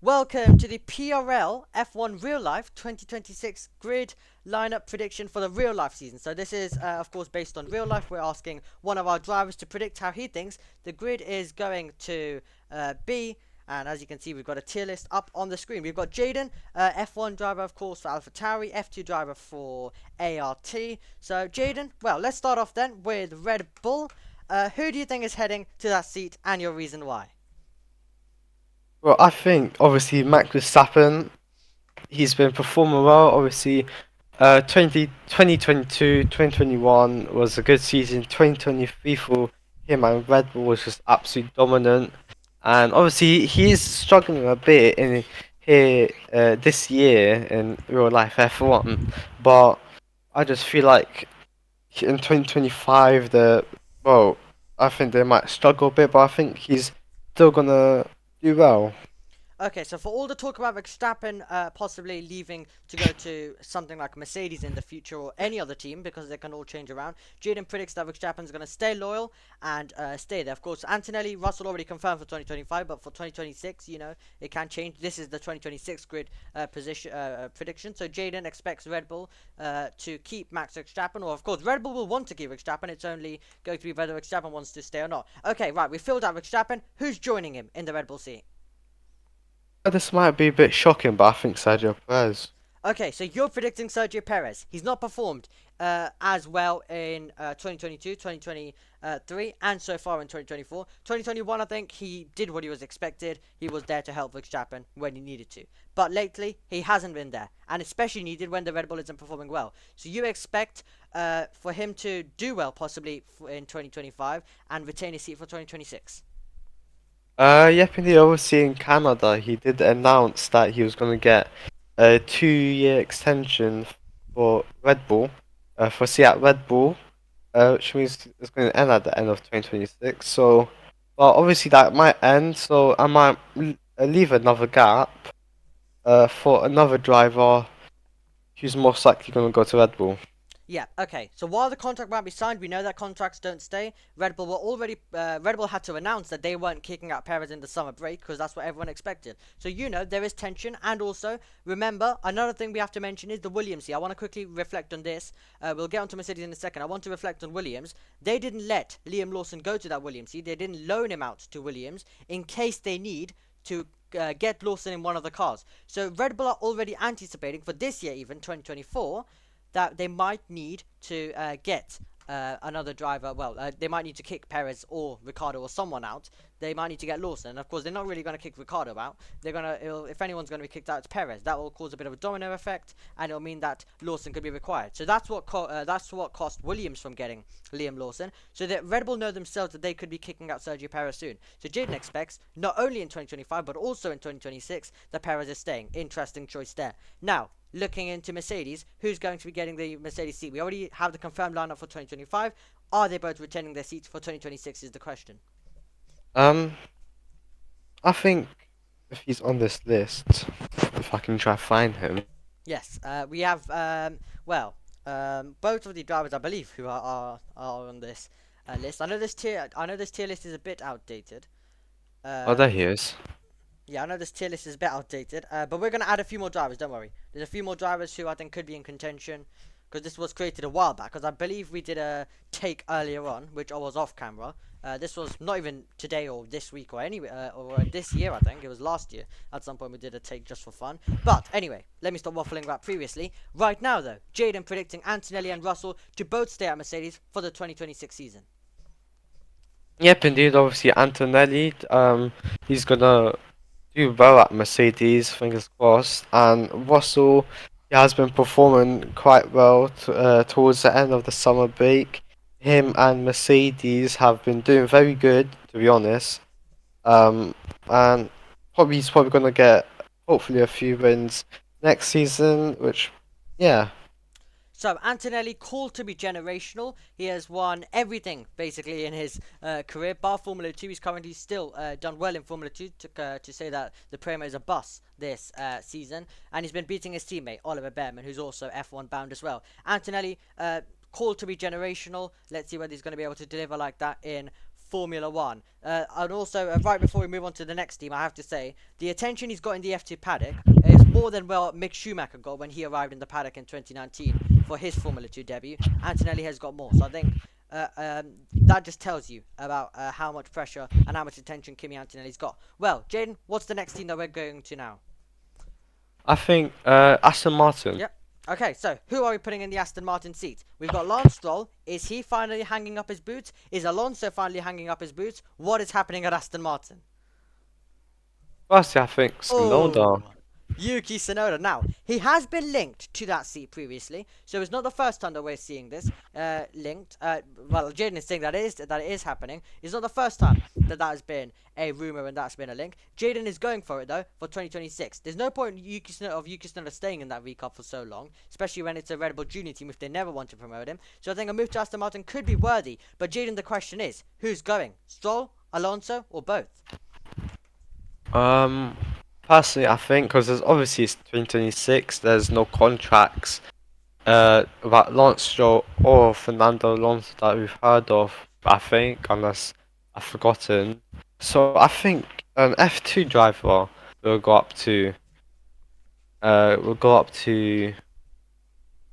Welcome to the PRL F1 Real Life 2026 grid lineup prediction for the real life season. So this is, of course, based on real life. We're asking one of our drivers to predict how he thinks the grid is going to be. And as you can see, we've got a tier list up on the screen. We've got Jayden, F1 driver, of course, for AlphaTauri, F2 driver for ART. So Jayden, well, let's start off then with Red Bull. Who do you think is heading to that seat and your reason why? Well, I think obviously Max Verstappen, he's been performing well. Obviously, 2021 was a good season. 2023 for him and Red Bull was just absolutely dominant. And obviously, he's struggling a bit in here this year in real life F1. But I just feel like in 2025, well, I think they might struggle a bit, but I think he's still gonna do well. Okay, so for all the talk about Verstappen possibly leaving to go to something like Mercedes in the future or any other team because they can all change around, Jayden predicts that Verstappen's going to stay loyal and stay there. Of course, Antonelli, Russell already confirmed for 2025, but for 2026, it can change. This is the 2026 grid prediction. So Jayden expects Red Bull to keep Max Verstappen, or of course, Red Bull will want to keep Verstappen. It's only going to be whether Verstappen wants to stay or not. Okay, right, we filled out Verstappen. Who's joining him in the Red Bull seat? This might be a bit shocking, but I think Sergio Perez. Okay, so you're predicting Sergio Perez. He's not performed as well in 2022, 2023, and so far in 2024. 2021, I think he did what he was expected. He was there to help Verstappen when he needed to. But lately, he hasn't been there, and especially needed when the Red Bull isn't performing well. So you expect for him to do well, possibly in 2025, and retain his seat for 2026. Yep, indeed. Obviously, in Canada, he did announce that he was going to get a 2-year extension for Red Bull, for Seattle Red Bull, which means it's going to end at the end of 2026. So, well, obviously that might end. So I might leave another gap, for another driver who's most likely going to go to Red Bull. Yeah, okay. So while the contract might be signed, we know that contracts don't stay. Red Bull had to announce that they weren't kicking out Perez in the summer break because that's what everyone expected. So there is tension, and also remember another thing we have to mention is the Williams here. I want to quickly reflect on this. We'll get onto Mercedes in a second. I want to reflect on Williams. They didn't let Liam Lawson go to that Williams seat. They didn't loan him out to Williams in case they need to get Lawson in one of the cars. So Red Bull are already anticipating for this year, even 2024, that they might need to get another driver. Well, they might need to kick Perez or Ricardo or someone out. They might need to get Lawson. And of course, they're not really going to kick Ricardo out. If anyone's going to be kicked out, it's Perez. That will cause a bit of a domino effect, and it'll mean that Lawson could be required. So that's what cost Williams from getting Liam Lawson. So that Red Bull know themselves that they could be kicking out Sergio Perez soon. So Jayden expects not only in 2025 but also in 2026 that Perez is staying. Interesting choice there. Now, looking into Mercedes, who's going to be getting the Mercedes seat? We already have the confirmed lineup for 2025. Are they both retaining their seats for 2026 is the question. Um, I think if he's on this list, if I can try to find him. Yes, we have, both of the drivers, I believe, who are on this list. I know this tier list is a bit outdated. Oh, there Um, he is. Yeah, I know this tier list is a bit outdated, but we're going to add a few more drivers, don't worry. There's a few more drivers who I think could be in contention, because this was created a while back, because I believe we did a take earlier on, which I was off camera. This was not even today or this week or this year, I think. It was last year. At some point we did a take just for fun. But anyway, let me stop waffling about previously. Right now, though, Jayden predicting Antonelli and Russell to both stay at Mercedes for the 2026 season. Yep, indeed. Obviously, Antonelli. He's gonna do well at Mercedes, fingers crossed. And Russell, he has been performing quite well towards the end of the summer break. Him and Mercedes have been doing very good, to be honest. Um, and he's probably gonna get hopefully a few wins next season, which, yeah. So Antonelli called to be generational. He has won everything basically in his career, bar Formula 2. He's currently still done well in Formula 2 to say that the Prema is a bus this season, and he's been beating his teammate Oliver Behrman, who's also F1 bound as well. Antonelli called to be generational. Let's see whether he's going to be able to deliver like that in Formula One. And also, right before we move on to the next team, I have to say the attention he's got in the F2 paddock is more than what Mick Schumacher got when he arrived in the paddock in 2019 for his Formula 2 debut. Antonelli has got more, so I think that just tells you about how much pressure and how much attention Kimi Antonelli's got. Well, Jayden, what's the next team that we're going to now? I think Aston Martin. Yep. Okay, so who are we putting in the Aston Martin seat? We've got Lance Stroll. Is he finally hanging up his boots? Is Alonso finally hanging up his boots? What is happening at Aston Martin? Firstly, I think Tsunoda. Oh, Yuki Tsunoda. Now, he has been linked to that seat previously, so it's not the first time that we're seeing this linked. Well, Jayden is saying that it is happening. It's not the first time that has been a rumor and that's been a link. Jayden is going for it though for 2026. There's no point Yuki Tsunoda staying in that V Cup for so long, especially when it's a Red Bull Junior team if they never want to promote him. So I think a move to Aston Martin could be worthy. But Jayden, the question is, who's going? Stroll, Alonso, or both? Um, Personally, I think because there's obviously it's 2026, there's no contracts about Lance Stroll or Fernando Alonso that we've heard of. I think, unless I've forgotten. So I think an F2 driver will go up to will go up to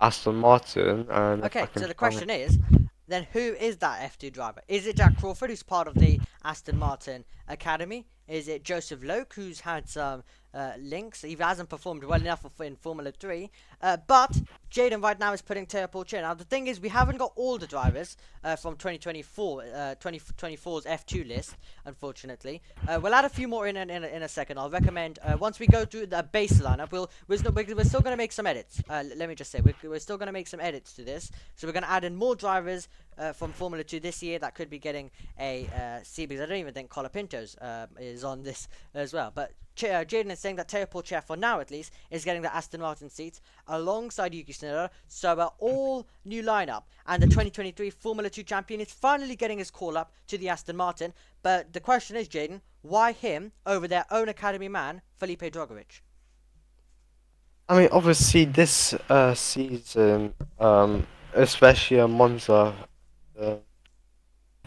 Aston Martin, and if I Okay, can so the find question is, then who is that F2 driver? Is it Jack Crawford, who's part of the Aston Martin Academy? Is it Joseph Loke, who's had some links? He hasn't performed well enough in Formula 3. But Jayden right now is putting Teo Porcher. Now, the thing is, we haven't got all the drivers from 2024's F2 list, unfortunately. We'll add a few more in a second. I'll recommend, once we go through the base lineup, we're still going to make some edits. Let me just say, we're still going to make some edits to this. So we're going to add in more drivers from Formula 2 this year that could be getting a seat, because I don't even think Colapinto's is on this as well. But Jayden is saying that Teo Porcher, for now at least, is getting the Aston Martin seats alongside Yuki Tsunoda. So all new lineup, and the 2023 Formula 2 champion is finally getting his call up to the Aston Martin. But the question is, Jayden, why him over their own academy man, Felipe Drogovic? I mean, obviously this season, especially Monza. Uh,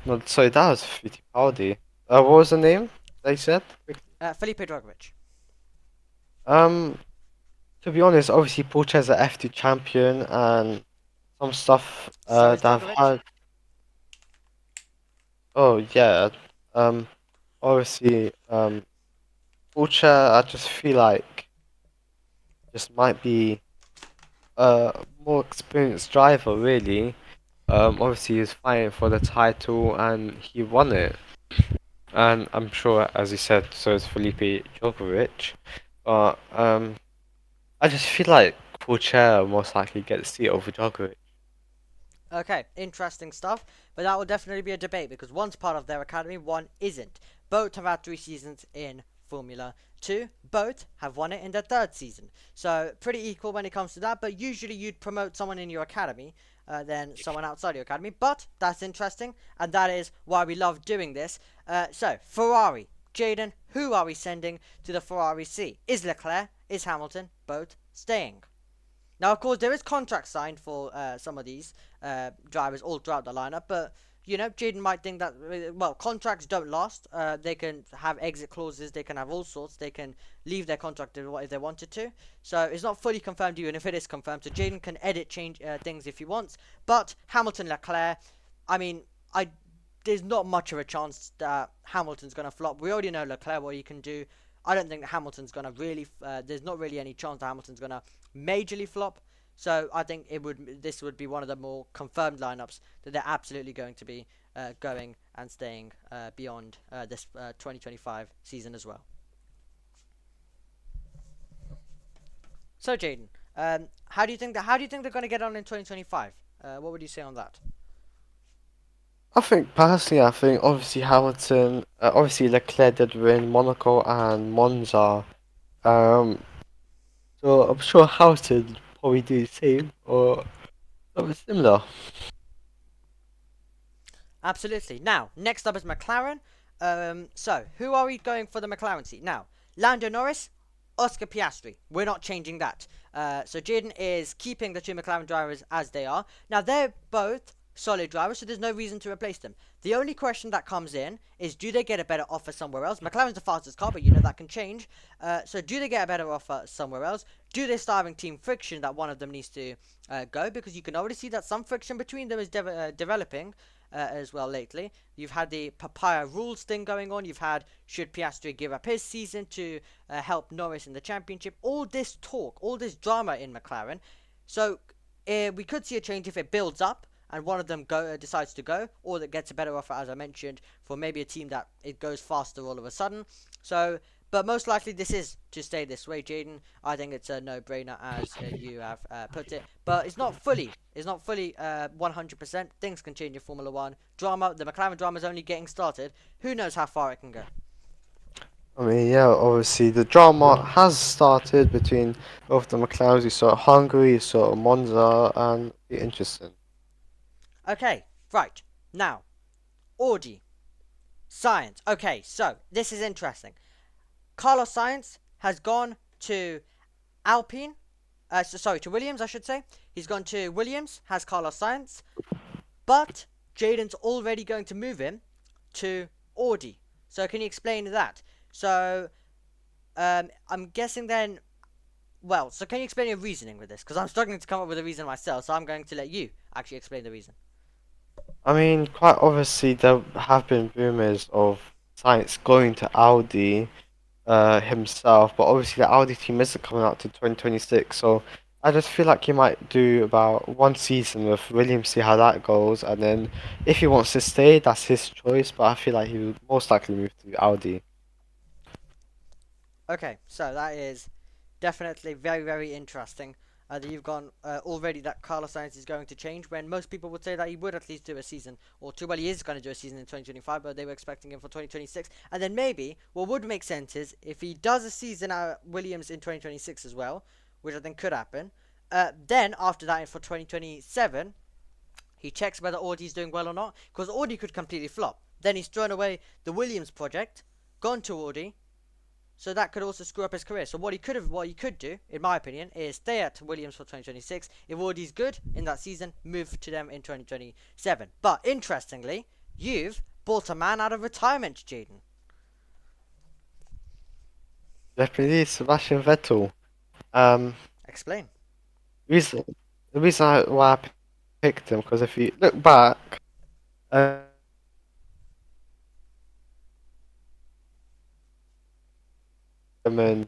no, sorry, that was Fittipaldi. What was the name they said? Felipe Drogovic. Um, to be honest, obviously Porche's a F2 champion, and some stuff So is that I've Drogovic. heard. Oh yeah. Um, Obviously, Porche, I just feel like just might be a more experienced driver, really. Obviously he's fighting for the title and he won it. And I'm sure, as you said, so is Felipe Djokovic. But I just feel like Porcher will most likely get the seat over Djokovic. Okay, interesting stuff. But that will definitely be a debate because one's part of their academy, one isn't. Both have had 3 seasons in Formula 2. Both have won it in their third season. So pretty equal when it comes to that. But usually you'd promote someone in your academy than someone outside your academy. But that's interesting, and that is why we love doing this. So Ferrari, Jayden, who are we sending to the Ferrari C? Is Leclerc? Is Hamilton? Both staying. Now, of course, there is contract signed for some of these drivers all throughout the lineup, but you know, Jayden might think that well, contracts don't last. They can have exit clauses, they can have all sorts, they can leave their contract if they wanted to. So it's not fully confirmed even if it is confirmed. So Jayden can edit, change things if he wants. But Hamilton, Leclerc, I mean, I there's not much of a chance that Hamilton's gonna flop. We already know Leclerc what he can do. I don't think that Hamilton's gonna really. There's not really any chance that Hamilton's gonna majorly flop. So I think this would be one of the more confirmed lineups that they're absolutely going to be going and staying beyond this 2025 season as well. So Jayden, how do you think they're going to get on in 2025? What would you say on that? I think personally, I think obviously Hamilton, obviously Leclerc did win Monaco and Monza. Um, so I'm sure Hamilton probably do the same or something similar. Absolutely. Now, next up is McLaren. So who are we going for the McLaren seat? Now, Lando Norris, Oscar Piastri. We're not changing that. So Jayden is keeping the two McLaren drivers as they are. Now, they're both solid drivers, so there's no reason to replace them. The only question that comes in is, do they get a better offer somewhere else? McLaren's the fastest car, but you know that can change. So do they get a better offer somewhere else? Do they start having team friction that one of them needs to go? Because you can already see that some friction between them is developing as well lately. You've had the papaya rules thing going on. You've had, should Piastri give up his season to help Norris in the championship? All this talk, all this drama in McLaren. So we could see a change if it builds up and one of them decides to go, or that gets a better offer, as I mentioned, for maybe a team that it goes faster all of a sudden. So, but most likely this is to stay this way, Jayden. I think it's a no-brainer, as you have put it. But it's not fully 100%. Things can change in Formula One. Drama, the McLaren drama is only getting started. Who knows how far it can go? I mean, yeah, obviously the drama has started between both the McLarens. You saw Hungary, you saw Monza, and be interesting. Okay, right now, Audi, Science. Okay, so this is interesting. Carlos Sainz has gone to Alpine. To Williams, I should say. He's gone to Williams, has Carlos Sainz, but Jayden's already going to move him to Audi. So can you explain that? So I'm guessing then. Well, so can you explain your reasoning with this? Because I'm struggling to come up with a reason myself. So I'm going to let you actually explain the reason. I mean, quite obviously there have been rumors of Sainz going to Audi himself, but obviously the Audi team isn't coming out to 2026, so I just feel like he might do about one season with Williams, see how that goes, and then if he wants to stay, that's his choice, but I feel like he would most likely move to Audi. Okay, so that is definitely very, very interesting. That you've gone already that Carlos Sainz is going to change when most people would say that he would at least do a season or two. Well, he is going to do a season in 2025, but they were expecting him for 2026. And then maybe what would make sense is if he does a season at Williams in 2026 as well, which I think could happen. Then after that, for 2027, he checks whether Audi's doing well or not, because Audi could completely flop. Then he's thrown away the Williams project, gone to Audi, so that could also screw up his career. So what he could do, in my opinion, is stay at Williams for 2026. If Audi's good in that season, move to them in 2027. But interestingly, you've bought a man out of retirement, Jayden. Definitely Sebastian Vettel. Um, Explain. reason the reason why I picked him, because if you look back, German,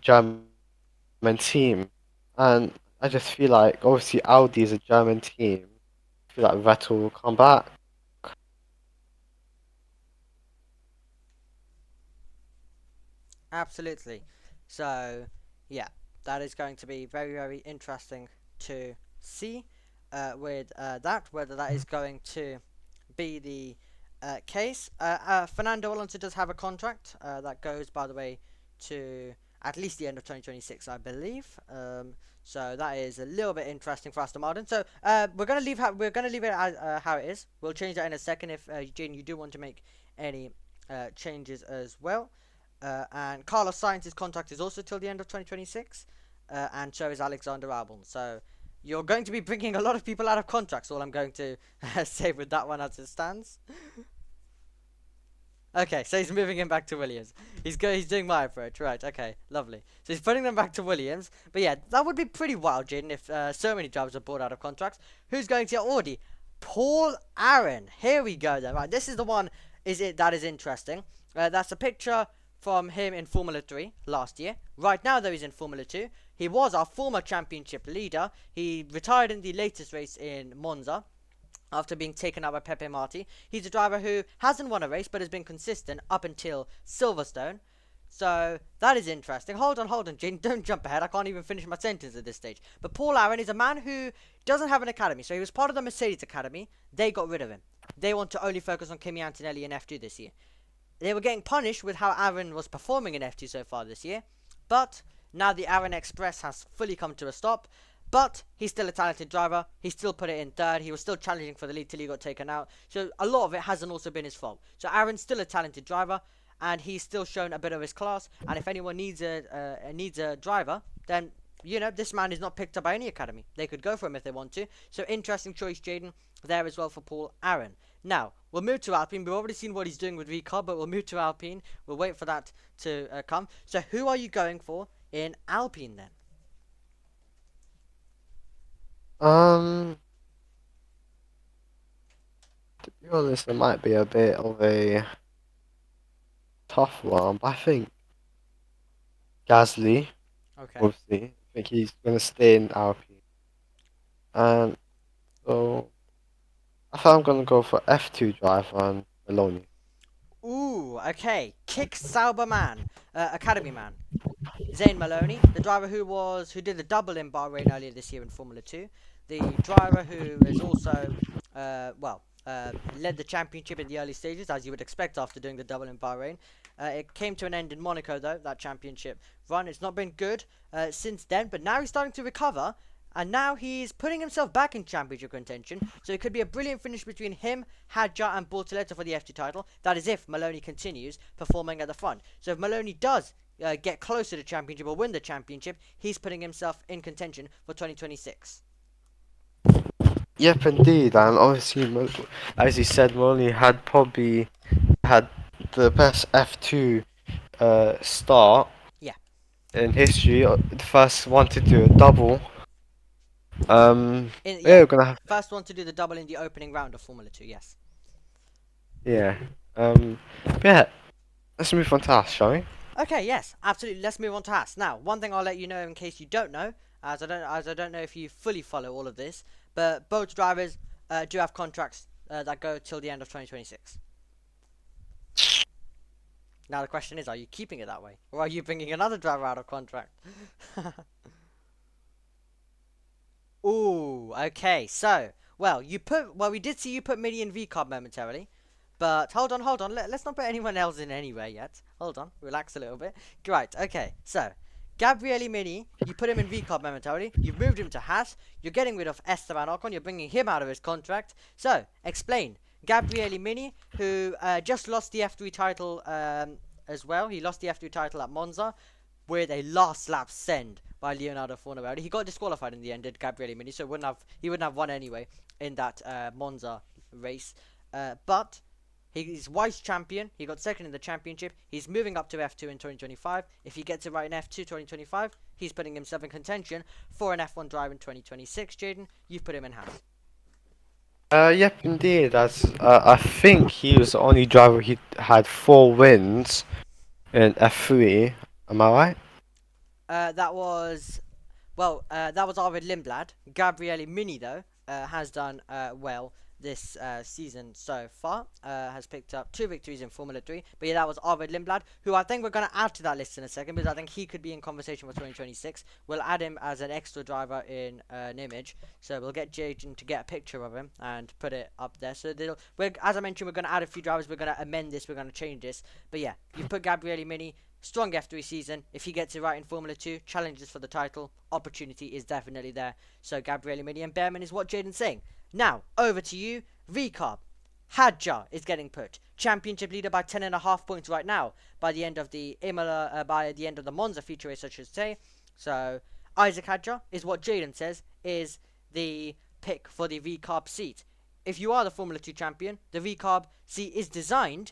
German team, and I just feel like obviously Audi is a German team. I feel like Vettel will come back. Absolutely. So, yeah, that is going to be very, very interesting to see with that, whether that is going to be the case. Fernando Alonso does have a contract that goes, by the way, to at least the end of 2026, I believe. So that is a little bit interesting for Aston Martin. So we're gonna leave it as how it is. We'll change that in a second if Jane, you do want to make any changes as well. And Carlos Sainz's contract is also till the end of 2026, and so is Alexander Albon. So you're going to be bringing a lot of people out of contracts. All I'm going to say with that one as it stands. Okay, so he's moving him back to Williams. He's doing my approach, right? Okay, lovely. So he's putting them back to Williams. But yeah, that would be pretty wild, Jayden, if so many drivers are bought out of contracts. Who's going to Audi? Paul Aaron. Here we go then. Right, this is the one. That is interesting? That's a picture from him in Formula 3 last year. Right now, though, he's in Formula 2. He was our former championship leader. He retired in the latest race in Monza after being taken out by Pepe Marti. He's a driver who hasn't won a race but has been consistent up until Silverstone. So that is interesting. Hold on, Jane. Don't jump ahead. I can't even finish my sentence at this stage. But Paul Aaron is a man who doesn't have an academy. So he was part of the Mercedes Academy. They got rid of him. They want to only focus on Kimi Antonelli in F2 this year. They were getting punished with how Aaron was performing in F2 so far this year. But now the Aaron Express has fully come to a stop. But he's still a talented driver. He still put it in third. He was still challenging for the lead till he got taken out. So a lot of it hasn't also been his fault. So Aaron's still a talented driver, and he's still shown a bit of his class. And if anyone needs a driver, then you know, this man is not picked up by any academy. They could go for him if they want to. So interesting choice, Jayden, there as well for Paul Aaron. Now, we'll move to Alpine. We've already seen what he's doing with VCOB, but we'll move to Alpine. We'll wait for that to come. So who are you going for in Alpine then? Um, to be honest, it might be a bit of a tough one, but I think Gasly, Okay. obviously, I think he's gonna stay in Alpine, and so I think I'm gonna go for F2 driver and Maloney. Ooh, okay. Kick Sauber man, Academy man. Zane Maloney, the driver who did the double in Bahrain earlier this year in Formula 2, the driver who is also led the championship in the early stages, as you would expect after doing the double in Bahrain. It came to an end in Monaco, though, that championship run. It's not been good since then, but now he's starting to recover, and now he's putting himself back in championship contention. So it could be a brilliant finish between him, Hadjar, and Bortoleto for the F2 title. That is if Maloney continues performing at the front. So if Maloney does get closer to championship or win the championship, he's putting himself in contention for 2026. Yep, indeed, and obviously, as you said, Maloney had probably had the best F2 start Yeah. in history. The first one to do a double. Yeah, Yeah. we're gonna have First one to do the double in the opening round of Formula 2, yes. yeah. Yeah. Let's move on to us, shall we? Okay, yes, absolutely. Let's move on to Haas. Now, one thing I'll let you know in case you don't know, as I don't know if you fully follow all of this, but both drivers do have contracts that go till the end of 2026. Now the question is, are you keeping it that way, or are you bringing another driver out of contract? Ooh, okay. So, we did see you put Mini in V card momentarily, but hold on. Let's not put anyone else in anywhere yet. Hold on, relax a little bit. Right, okay. So, Gabriele Mini, you put him in V card momentarily. You've moved him to Haas. You're getting rid of Esteban Ocon. You're bringing him out of his contract. So, explain. Gabriele Mini, who just lost the F3 title as well. He lost the F3 title at Monza with a last lap send by Leonardo Fornaroli. He got disqualified in the end, did Gabriele Mini, so he wouldn't have won anyway in that Monza race. But he's vice champion. He got second in the championship. He's moving up to F2 in 2025. If he gets it right in F2 2025, he's putting himself in contention for an F1 drive in 2026. Jayden, you've put him in Haas. Yep, indeed. As I think he was the only driver he had 4 wins in F3. Am I right? That was Arvid Lindblad. Gabriele Mini, though, has done well this season so far. Has picked up 2 victories in Formula 3. But yeah, that was Arvid Lindblad, who I think we're going to add to that list in a second, because I think he could be in conversation for 2026. We'll add him as an extra driver in an image. So we'll get Jayden to get a picture of him and put it up there. So as I mentioned, we're going to add a few drivers. We're going to amend this. We're going to change this. But yeah, you've put Gabriele Mini. Strong F3 season. If he gets it right in Formula 2, challenges for the title, opportunity is definitely there. So Gabriele Mini and Behrman is what Jayden's saying. Now, over to you, VCARB. Hadjar is getting put. Championship leader by 10.5 points right now. By the end of the Monza feature race, I should say. So, Isaac Hadjar is what Jayden says is the pick for the VCARB seat. If you are the Formula 2 champion, the VCARB seat is designed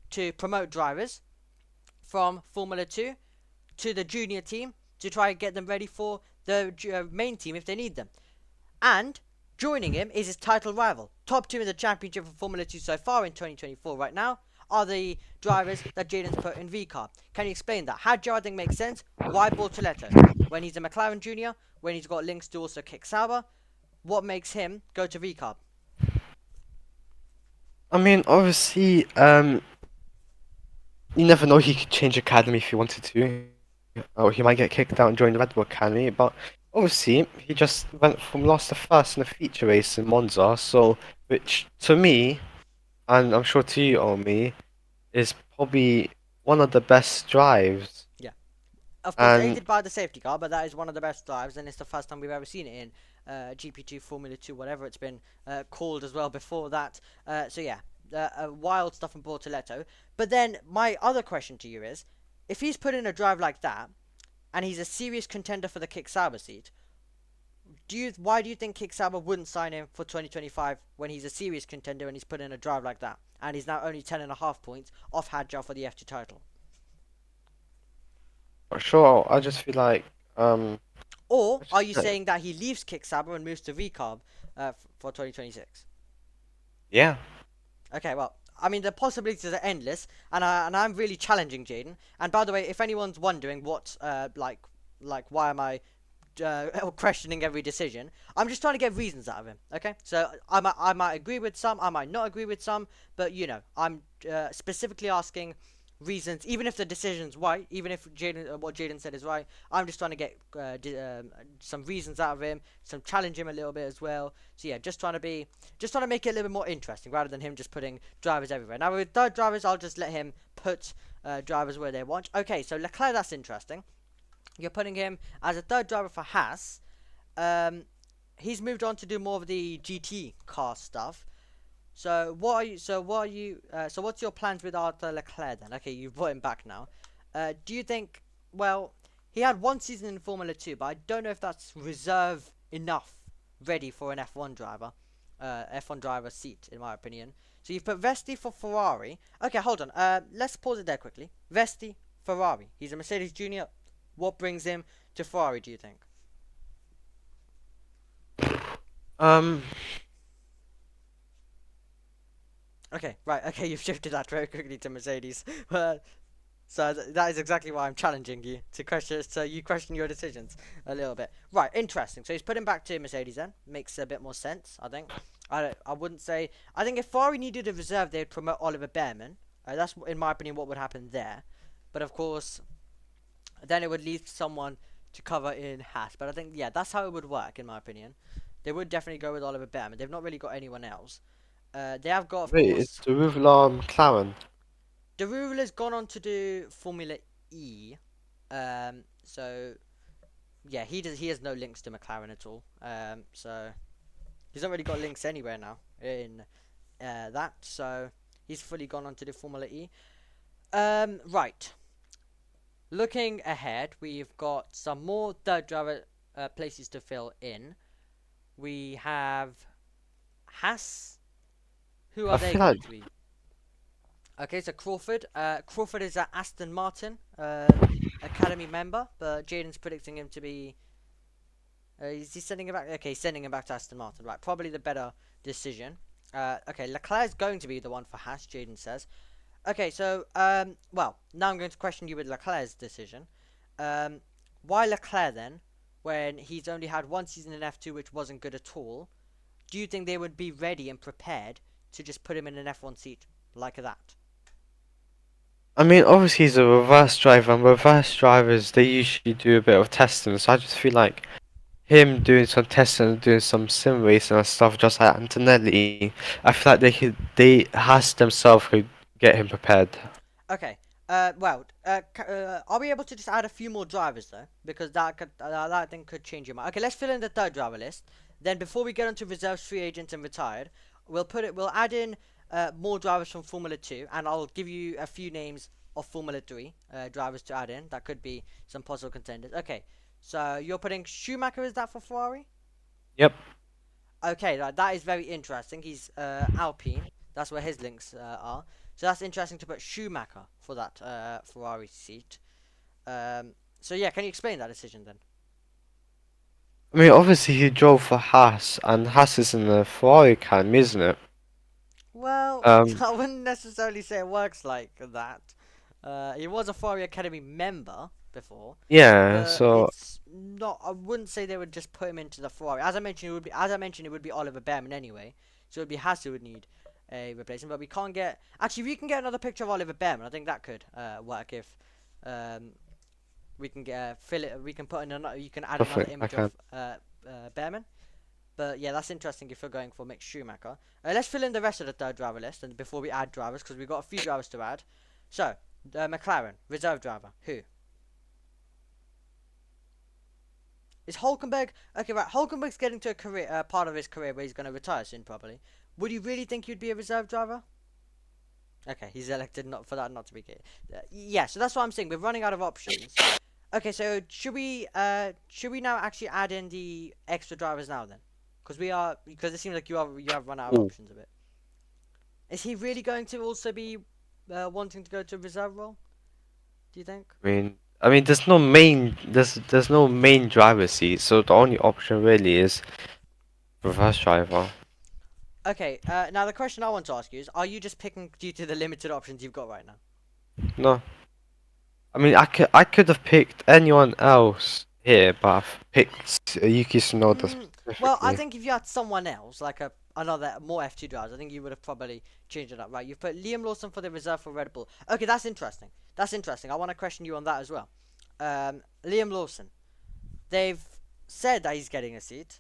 to promote drivers from Formula 2 to the junior team to try and get them ready for the main team if they need them. And joining him is his title rival. Top 2 in the championship for Formula 2 so far in 2024 right now are the drivers that Jayden's put in VCAR. Can you explain that? How do I think makes sense? Why Bortoleto? When he's a McLaren junior, when he's got links to also kick Sauber, what makes him go to VCAR? I mean, obviously, you never know. He could change academy if he wanted to, or he might get kicked out and join the Red Bull Academy. But obviously, he just went from last to first in the feature race in Monza. So, which to me, and I'm sure to you or me, is probably one of the best drives. Yeah. Of course, And aided by the safety car, but that is one of the best drives, and it's the first time we've ever seen it in GP2, Formula 2, whatever it's been called as well before that. So yeah, wild stuff from Bortoleto. But then my other question to you is, if he's put in a drive like that, and he's a serious contender for the Kick Sauber seat, why do you think Kick Sauber wouldn't sign him for 2025 when he's a serious contender and he's put in a drive like that, and he's now only 10.5 points off Hadjar for the FT title? Not sure. I just feel like Or I just are you feel like, saying that he leaves Kick Sauber and moves to Recarb for 2026? yeah. Okay, well, I mean the possibilities are endless, and I'm really challenging Jayden. And by the way, if anyone's wondering what why am I questioning every decision, I'm just trying to get reasons out of him. Okay, so I might agree with some, I might not agree with some, but I'm specifically asking reasons, even if the decision's right, even if what Jayden said is right. I'm just trying to get some reasons out of him, some challenge him a little bit as well. So yeah, just trying to make it a little bit more interesting rather than him just putting drivers everywhere. Now with third drivers, I'll just let him put drivers where they want. Okay, so Leclerc, that's interesting. You're putting him as a third driver for Haas. Um, he's moved on to do more of the GT car stuff. So what are you? So what are you? So what's your plans with Arthur Leclerc then? Okay, you've brought him back now. Do you think? Well, he had one season in Formula Two, but I don't know if that's reserve enough, ready for an F1 driver, F1 driver seat, in my opinion. So you've put Vesti for Ferrari. Okay, hold on. Let's pause it there quickly. Vesti, Ferrari. He's a Mercedes Junior. What brings him to Ferrari? Do you think? Um, Okay, right. Okay, you've shifted that very quickly to Mercedes. Uh, So that is exactly why I'm challenging you to question. So you question your decisions a little bit. Right, interesting. So he's put him back to Mercedes then. Makes a bit more sense, I think. I wouldn't say. I think if Ferrari needed a reserve, they'd promote Oliver Behrman. That's in my opinion what would happen there. But of course, then it would leave someone to cover in Haas. But I think yeah, that's how it would work in my opinion. They would definitely go with Oliver Behrman. They've not really got anyone else. They have got of wait, it's course. the Rivlar McLaren. Derulo has gone on to do Formula E. So yeah, he has no links to McLaren at all. So he's not really got links anywhere now in that. So he's fully gone on to do Formula E. Right. Looking ahead, we've got some more third driver places to fill in. We have Haas. Who are I they feel like going to be? Okay, so Crawford. Crawford is an Aston Martin Academy member, but Jayden's predicting him to be. Is he sending him back? Okay, he's sending him back to Aston Martin. Right, probably the better decision. Okay, Leclerc's going to be the one for Haas, Jayden says. Okay, so well, now I'm going to question you with Leclerc's decision. Um, why Leclerc then, when he's only had one season in F2 which wasn't good at all? Do you think they would be ready and prepared to just put him in an F1 seat like that? I mean, obviously he's a reverse driver, and reverse drivers they usually do a bit of testing. So I just feel like him doing some testing, doing some sim racing and stuff, just like Antonelli. I feel like they has themselves could get him prepared. Okay. Well, are we able to just add a few more drivers though? Because that thing could change your mind. Okay, let's fill in the third driver list. Then before we get onto reserves, free agents, and retired, we'll add in more drivers from Formula Two, and I'll give you a few names of Formula Three drivers to add in. That could be some possible contenders. Okay, so you're putting Schumacher, is that for Ferrari? Yep. Okay, that is very interesting. He's Alpine. That's where his links are. So that's interesting to put Schumacher for that Ferrari seat. So yeah, can you explain that decision then? I mean, obviously he drove for Haas, and Haas is in the Ferrari Academy, isn't it? Well, Um, I wouldn't necessarily say it works like that. He was a Ferrari Academy member before, yeah. but So it's not. I wouldn't say they would just put him into the Ferrari. It would be Oliver Behrman anyway. So it would be Haas who would need a replacement. But we can't get. Actually, we can get another picture of Oliver Behrman. I think that could work if um, we can get fill it. We can put in another. You can add another perfect. I image of can. Behrman. But yeah, that's interesting if you're going for Mick Schumacher. Let's fill in the rest of the third driver list, and before we add drivers, because we've got a few drivers to add. So, McLaren reserve driver. Who is Hulkenberg? Okay, right. Hulkenberg's getting to a career part of his career where he's going to retire soon, probably. Would you really think you'd be a reserve driver? Okay, he's elected not for that not to be. Yeah, so that's what I'm saying. We're running out of options. Okay, so should we now actually add in the extra drivers now then? Because it seems like you have run out of Ooh, options a bit. Is he really going to also be wanting to go to reserve role? Do you think? I mean, there's no main driver seat, so the only option really is reverse driver. Okay, now the question I want to ask you is: are you just picking due to the limited options you've got right now? No, I mean, I could have picked anyone else here, but I've picked Yuki Tsunoda Well, I specifically. think if you had someone else, like another more F2 drivers, I think you would have probably changed it up, right? You've put Liam Lawson for the reserve for Red Bull. Okay, that's interesting. That's interesting. I want to question you on that as well. Liam Lawson. They've said that he's getting a seat.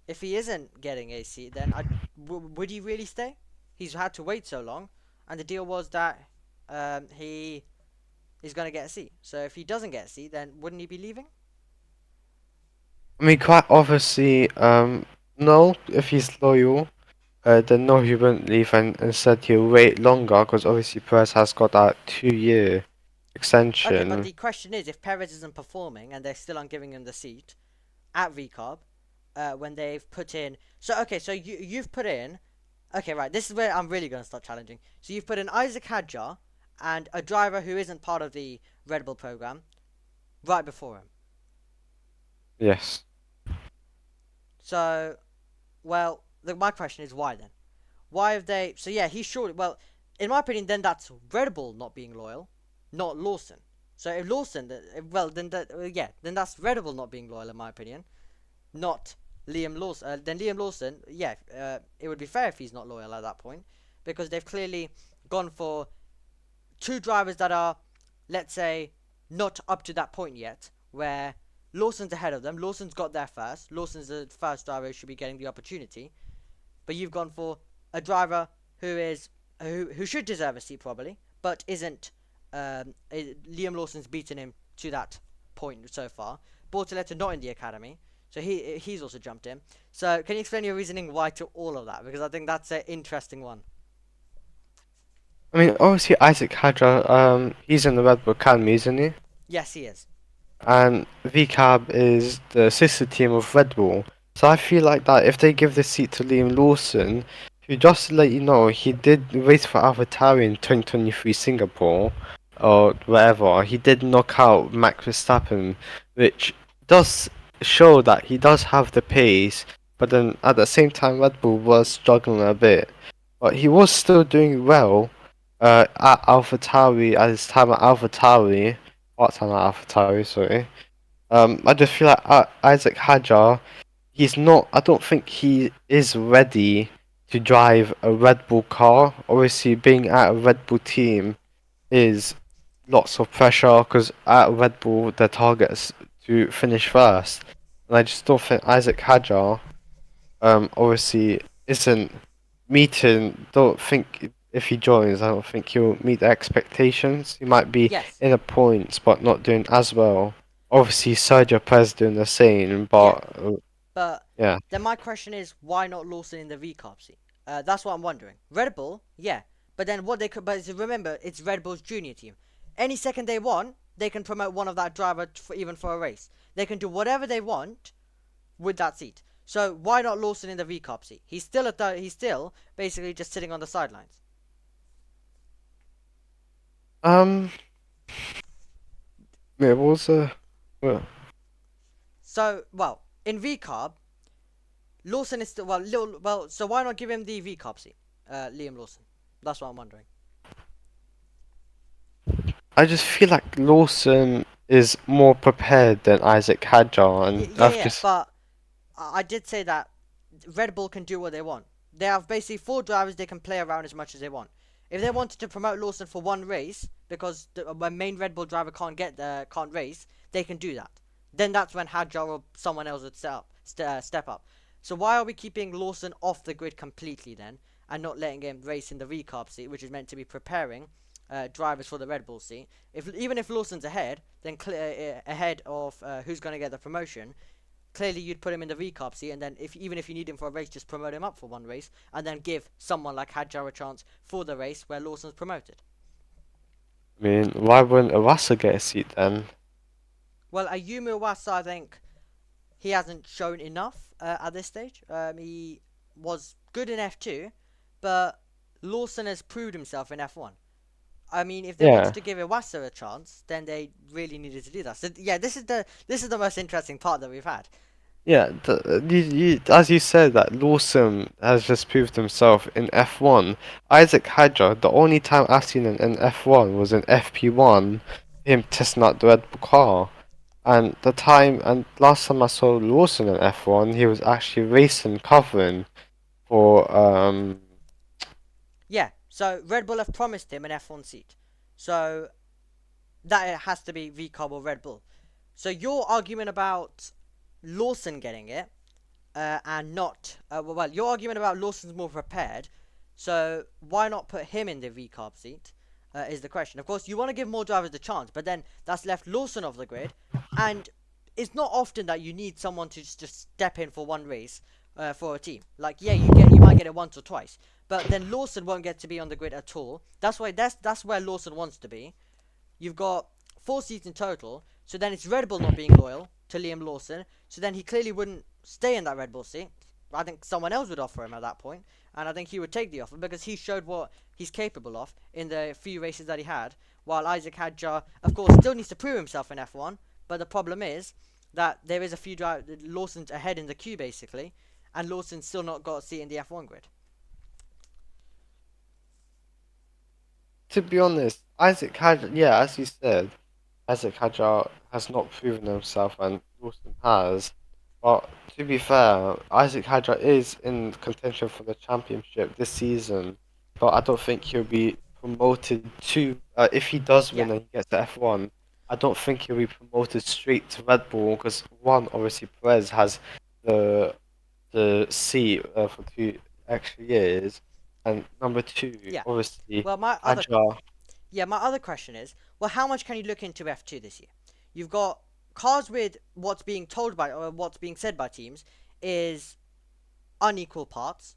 If he isn't getting a seat, then would he really stay? He's had to wait so long, and the deal was that he is going to get a seat. So if he doesn't get a seat, then wouldn't he be leaving? I mean, quite obviously, no, if he's loyal, then no, he wouldn't leave, and instead he'll wait longer because obviously Perez has got that 2 year Okay, but extension. the question is, if Perez isn't performing and they're still on giving him the seat at VCARB, when they've put in, so you've put in, okay, right, this is where I'm really going to start challenging. So you've put in Isaac Hadjar and a driver who isn't part of the Red Bull program right before him. Yes. So, well, my question is why then? Why have they? So yeah, he's surely. Well, in my opinion, then that's Red Bull not being loyal, not Lawson. So if Lawson, well, then yeah, then that's Red Bull not being loyal in my opinion, not Liam Lawson. Then Liam Lawson, yeah, it would be fair if he's not loyal at that point, because they've clearly gone for two drivers that are, let's say, not up to that point yet, where Lawson's ahead of them. Lawson's got there first. Lawson's the first driver who should be getting the opportunity, but you've gone for a driver who should deserve a seat probably, but isn't. Liam Lawson's beaten him to that point so far. Bortoleto not in the academy, so he's also jumped in. So can you explain your reasoning why to all of that? Because I think that's an interesting one. I mean, obviously Isaac Hadra, he's in the Red Bull Academy, isn't he? Yes, he is. And VCAB is the sister team of Red Bull. So I feel like that if they give the seat to Liam Lawson, who just to let you know, he did race for AlphaTauri in 2023 Singapore, or wherever. He did knock out Max Verstappen, which does show that he does have the pace, but then at the same time Red Bull was struggling a bit. But he was still doing well at AlphaTauri at his time at AlphaTauri. What time at AlphaTauri, sorry. I just feel like Isaac Hadjar, he's not. I don't think he is ready to drive a Red Bull car. Obviously, being at a Red Bull team is lots of pressure because at Red Bull their target is to finish first, and I just don't think Isaac Hadjar, obviously isn't meeting. Don't think if he joins, I don't think he'll meet the expectations. He might be Yes. in the points, but not doing as well. Obviously, Sergio Perez doing the same, Yeah. but But yeah. then my question is, why not Lawson in the V-Carb seat? That's what I'm wondering. Red Bull, yeah, but then what they could, but remember, it's Red Bull's junior team. Any second they want, they can promote one of that driver for even for a race. They can do whatever they want with that seat. So why not Lawson in the V-Carb seat? He's still he's still basically just sitting on the sidelines. Um, yeah, what was well, So well, in V-Carb, Lawson is still well. So why not give him the V-Carb seat, Liam Lawson? That's what I'm wondering. I just feel like Lawson is more prepared than Isaac Hadjar, and Yeah, I've yeah, just but I did say that Red Bull can do what they want. They have basically four drivers they can play around as much as they want. If they wanted to promote Lawson for one race because the main Red Bull driver can't race, they can do that. Then that's when Hadjar or someone else would step up. So why are we keeping Lawson off the grid completely then, and not letting him race in the recarb seat, which is meant to be preparing drivers for the Red Bull seat? If even if Lawson's ahead, then ahead of who's going to get the promotion, clearly you'd put him in the recarb seat, and then if even if you need him for a race, just promote him up for one race, and then give someone like Hadjar a chance for the race where Lawson's promoted. I mean, why wouldn't Arasa get a seat then? Well, Ayumu Iwasa, I think he hasn't shown enough at this stage. He was good in F2, but Lawson has proved himself in F1. I mean, if they Yeah. wanted to give Iwasa a chance, then they really needed to do that. So yeah, this is the most interesting part that we've had. Yeah, as you said, that Lawson has just proved himself in F1. Isaac Hadjar, the only time I've seen him in F1 was in FP1, him testing out the Red Bull car. And last time I saw Lawson in F1, he was actually racing, covering for Yeah, so Red Bull have promised him an F1 seat. So that it has to be VCOB or Red Bull. So your argument about Lawson getting it and not well, your argument about Lawson's more prepared. So why not put him in the VCOB seat? Is the question. Of course, you want to give more drivers the chance, but then that's left Lawson off the grid, and it's not often that you need someone to just step in for one race for a team. Like yeah, you might get it once or twice, but then Lawson won't get to be on the grid at all. That's where Lawson wants to be. You've got 4 seats in total, so then it's Red Bull not being loyal to Liam Lawson, so then he clearly wouldn't stay in that Red Bull seat. I think someone else would offer him at that point, and I think he would take the offer because he showed what he's capable of in the few races that he had. While Isaac Hadjar, of course, still needs to prove himself in F1, but the problem is that there is a few Lawson's ahead in the queue basically, and Lawson's still not got a seat in the F1 grid. to be honest, Isaac Hadjar, yeah, as you said, Isaac Hadjar has not proven himself and Lawson has. But to be fair, Isaac Hadjar is in contention for the championship this season. But I don't think he'll be promoted to, if he does Yeah, win and he gets to F1, I don't think he'll be promoted straight to Red Bull because one, obviously Perez has the seat for 2 extra years, and number two, yeah. obviously Well, Hadjar. my other question is, well, how much can you look into F2 this year? You've got cars with what's being told by or what's being said by teams is unequal parts.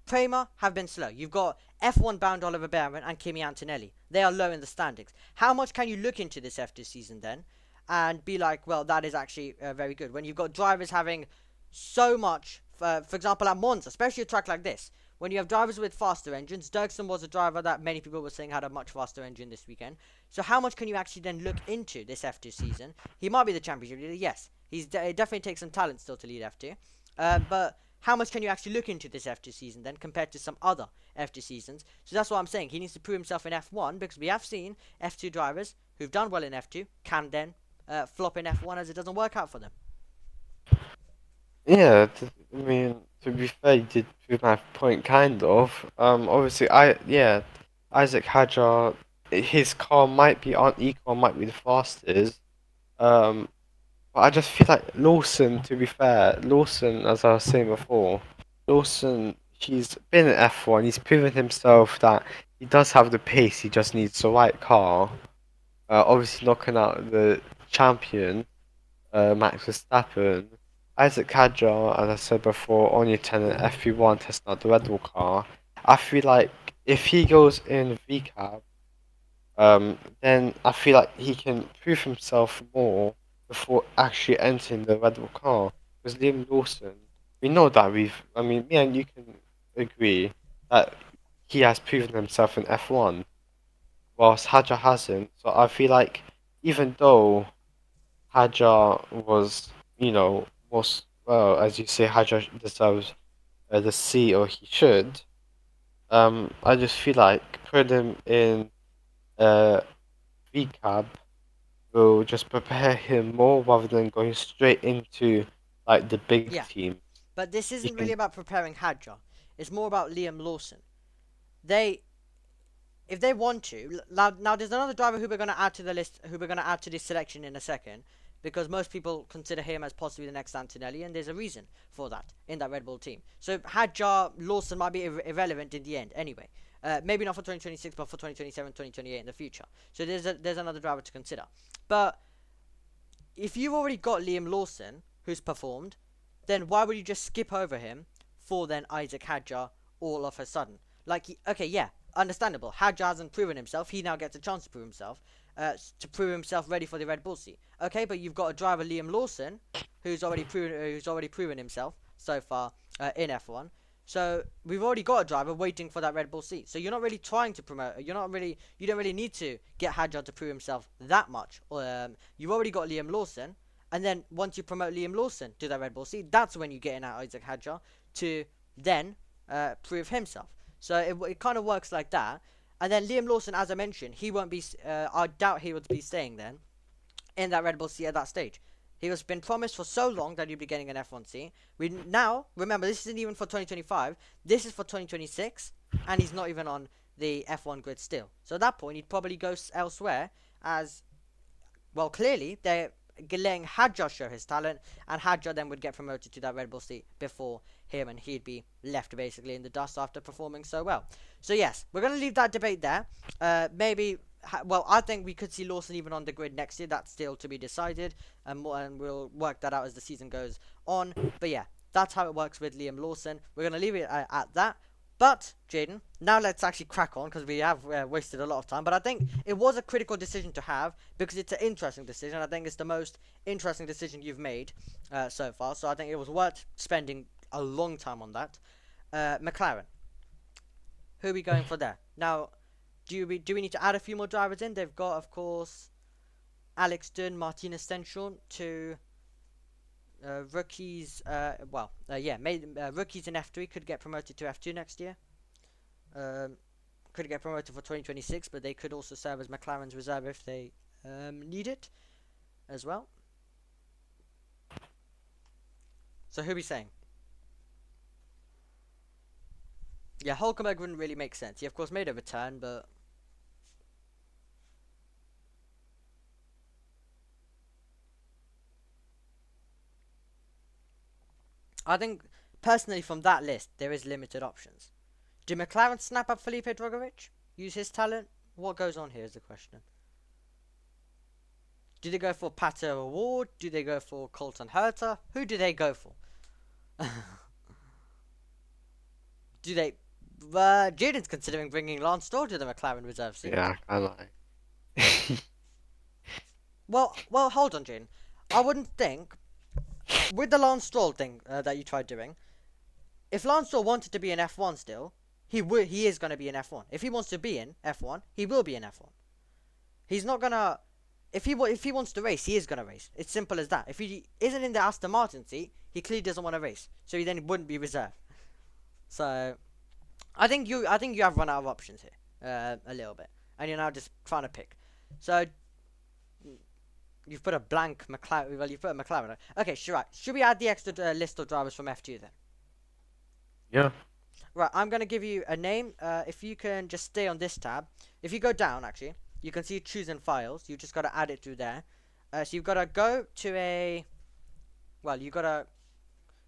Prema have been slow. You've got F1 bound Oliver Behrman and Kimi Antonelli. They are low in the standings. How much can you look into this F2 season then and be like, well, that is actually very good when you've got drivers having so much, for example, at Monza, especially a track like this, when you have drivers with faster engines. Dirksen was a driver that many people were saying had a much faster engine this weekend. So how much can you actually then look into this F2 season? He might be the championship leader, yes. It definitely takes some talent still to lead F2. But how much can you actually look into this F2 season then compared to some other F2 seasons? So that's what I'm saying. He needs to prove himself in F1 because we have seen F2 drivers who've done well in F2 can then flop in F1 as it doesn't work out for them. Yeah, I mean, to be fair, you did prove my point, kind of. Obviously, yeah, Isaac Hadjar, his car might be unequal, might be the fastest. Um, but I just feel like Lawson, to be fair, Lawson, as I was saying before, Lawson, he's been in F1, he's proven himself that he does have the pace, he just needs the right car. Obviously knocking out the champion, Max Verstappen. Isaac Hadjar, as I said before, only attended FP1 testing out the Red Bull car. I feel like if he goes in VCAB, then I feel like he can prove himself more before actually entering the Red Bull car. Because Liam Lawson, we know that I mean, me and you can agree that he has proven himself in F1, whilst Hadjar hasn't. So I feel like even though Hajar was, most well, as you say, Hajar deserves the C, or he should. I just feel like putting him in VCAB will just prepare him more rather than going straight into like the big Yeah, team. but this You isn't really can, about preparing Hadjar. It's more about Liam Lawson. They if they want to, now there's another driver who we're going to add to the list, who we're going to add to this selection in a second, because most people consider him as possibly the next Antonelli, and there's a reason for that in that Red Bull team. So Hadjar Lawson might be irrelevant in the end, anyway. Maybe not for 2026, but for 2027, 2028 in the future. So there's another driver to consider. But if you've already got Liam Lawson, who's performed, then why would you just skip over him for then Isaac Hadjar all of a sudden? Like, okay, yeah, understandable. Hadjar hasn't proven himself. He now gets a chance to prove himself. to prove himself ready for the Red Bull seat. Okay, but you've got a driver Liam Lawson, who's already proven himself so far in F1. So we've already got a driver waiting for that Red Bull seat. So you're not really trying to promote. You don't really need to get Hadjar to prove himself that much. You've already got Liam Lawson, and then once you promote Liam Lawson to that Red Bull seat, that's when you get in out Isaac Hadjar to then prove himself. So it kind of works like that. And then Liam Lawson, as I mentioned, he won't be. I doubt he would be staying then in that Red Bull seat at that stage. He has been promised for so long that he'll be getting an F1 seat. We now remember this isn't even for 2025. This is for 2026, and he's not even on the F1 grid still. So at that point, he'd probably go elsewhere. As well, clearly they're letting Hadjar show his talent, and Hadjar then would get promoted to that Red Bull seat before him, and he'd be left basically in the dust after performing so well. So yes, we're gonna leave that debate there. Maybe. Well, I think we could see Lawson even on the grid next year. That's still to be decided, and we'll work that out as the season goes on. But yeah, that's how it works with Liam Lawson. We're gonna leave it at that. But Jayden, now let's actually crack on because we have wasted a lot of time. But I think it was a critical decision to have because it's an interesting decision. I think it's the most interesting decision you've made so far. So I think it was worth spending a long time on that. McLaren, who are we going for there? Now, do we need to add a few more drivers in? They've got, of course, Alex Dunn, Martin Ascension, two rookies. Rookies in F3 could get promoted to F2 next year. Could get promoted for 2026, but they could also serve as McLaren's reserve if they need it as well. So who are we saying? Yeah, Hulkenberg wouldn't really make sense. He of course made a return, but I think personally from that list there is limited options. Do McLaren snap up Felipe Drugovich? Use his talent? What goes on here is the question. Do they go for Pato Award? Do they go for Colton Herta? Who do they go for? Do they? Jayden's considering bringing Lance Stroll to the McLaren reserve seat. Yeah, I like. Well, hold on, Jayden. I wouldn't think with the Lance Stroll thing that you tried doing. If Lance Stroll wanted to be in F1 still, he is going to be in F1. If he wants to be in F1, he will be in F1. He's not gonna. If he wants to race, he is gonna race. It's simple as that. If he isn't in the Aston Martin seat, he clearly doesn't want to race. So he then wouldn't be reserved. So I think you have run out of options here, a little bit, and you're now just trying to pick. So you've put a blank McLaren. Well, you've put a McLaren. Okay, sure. Right. Should we add the extra list of drivers from F2 then? Yeah. Right. I'm gonna give you a name. If you can just stay on this tab. If you go down, actually, you can see choosing files. You just gotta add it through there. So you've gotta go to a. Well, you gotta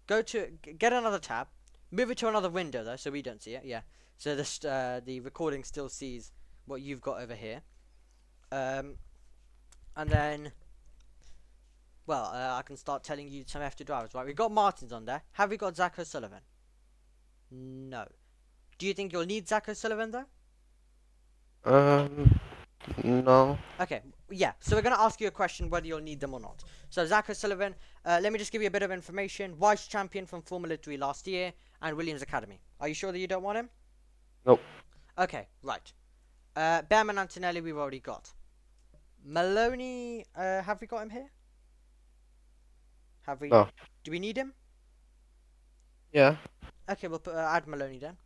go to get another tab. Move it to another window though, so we don't see it. Yeah. So this the recording still sees what you've got over here. And then. Well, I can start telling you some F2 drivers. Right, we've got Martins on there. Have we got Zach O'Sullivan? No. Do you think you'll need Zach O'Sullivan though? No. Okay, yeah. So we're gonna ask you a question whether you'll need them or not. So Zach O'Sullivan, let me just give you a bit of information. Vice champion from Formula 3 last year and Williams Academy. Are you sure that you don't want him? Nope. Okay, right. Behrman Antonelli we've already got. Maloney, have we got him here? Have we? No. Do we need him? Yeah. Okay, we'll put add Maloney then.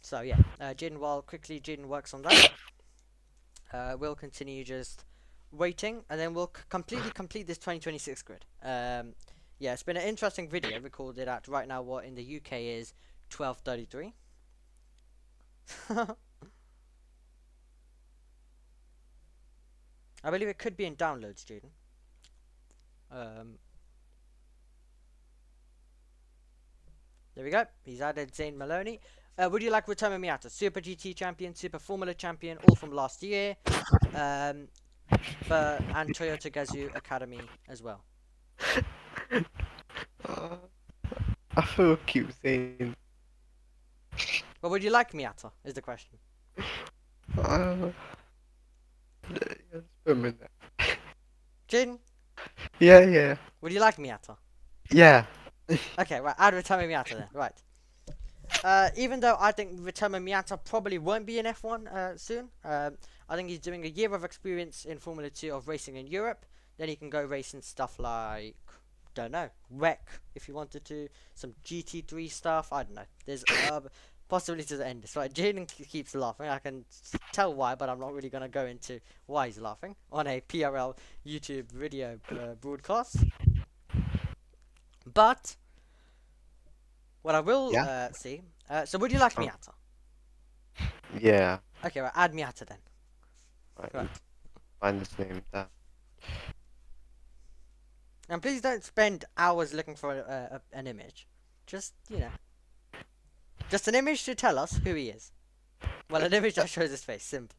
So yeah, Jayden, while quickly Jayden works on that, we'll continue just waiting, and then we'll completely complete this 2026 grid. Yeah, it's been an interesting video recorded at right now what in the UK is 12:33. I believe it could be in downloads, Jayden. There we go. He's added Zane Maloney. Would you like Rotoma Miata? Super GT champion, Super Formula champion, all from last year. And Toyota Gazoo Academy as well. I feel keep saying. But would you like Miata? Is the question. Uh, just put him in there. Jin, Yeah, yeah, would you like Miata? yeah. Okay, right. Add Ritomo Miata then. Right. Even though I think Ritomo Miata probably won't be in F1 soon, I think he's doing a year of experience in Formula 2 of racing in Europe. Then he can go racing stuff like, don't know, Wreck if you wanted to, some GT3 stuff. I don't know. There's possibilities to end this. Right, Jayden keeps laughing. I can tell why, but I'm not really gonna go into why he's laughing on a PRL YouTube video broadcast. But what I will Yeah, see. So would you like um, Miata? yeah. Okay, right. Add Miata then. Right, let me Right. find his name there. And please don't spend hours looking for an image. Just, just an image to tell us who he is. Well, an image that shows his face. Simple.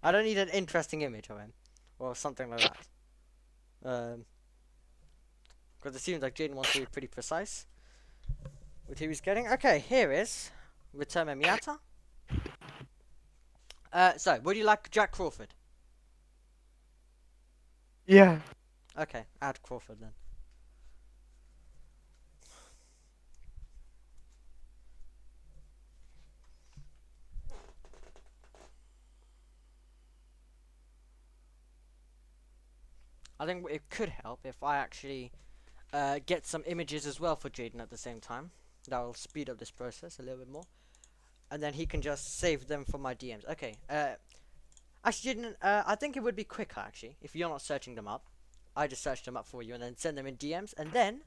I don't need an interesting image of him. Or something like that. Because it seems like Jaden wants to be pretty precise with who he's getting. Okay, here is Return Miata. So, would you like Jack Crawford? Yeah. Okay, add Crawford then. I think it could help if I actually get some images as well for Jaden at the same time. That will speed up this process a little bit more. And then he can just save them from my DMs. Okay. Actually, Jaden, I think it would be quicker actually if you're not searching them up. I just search them up for you and then send them in DMs, and then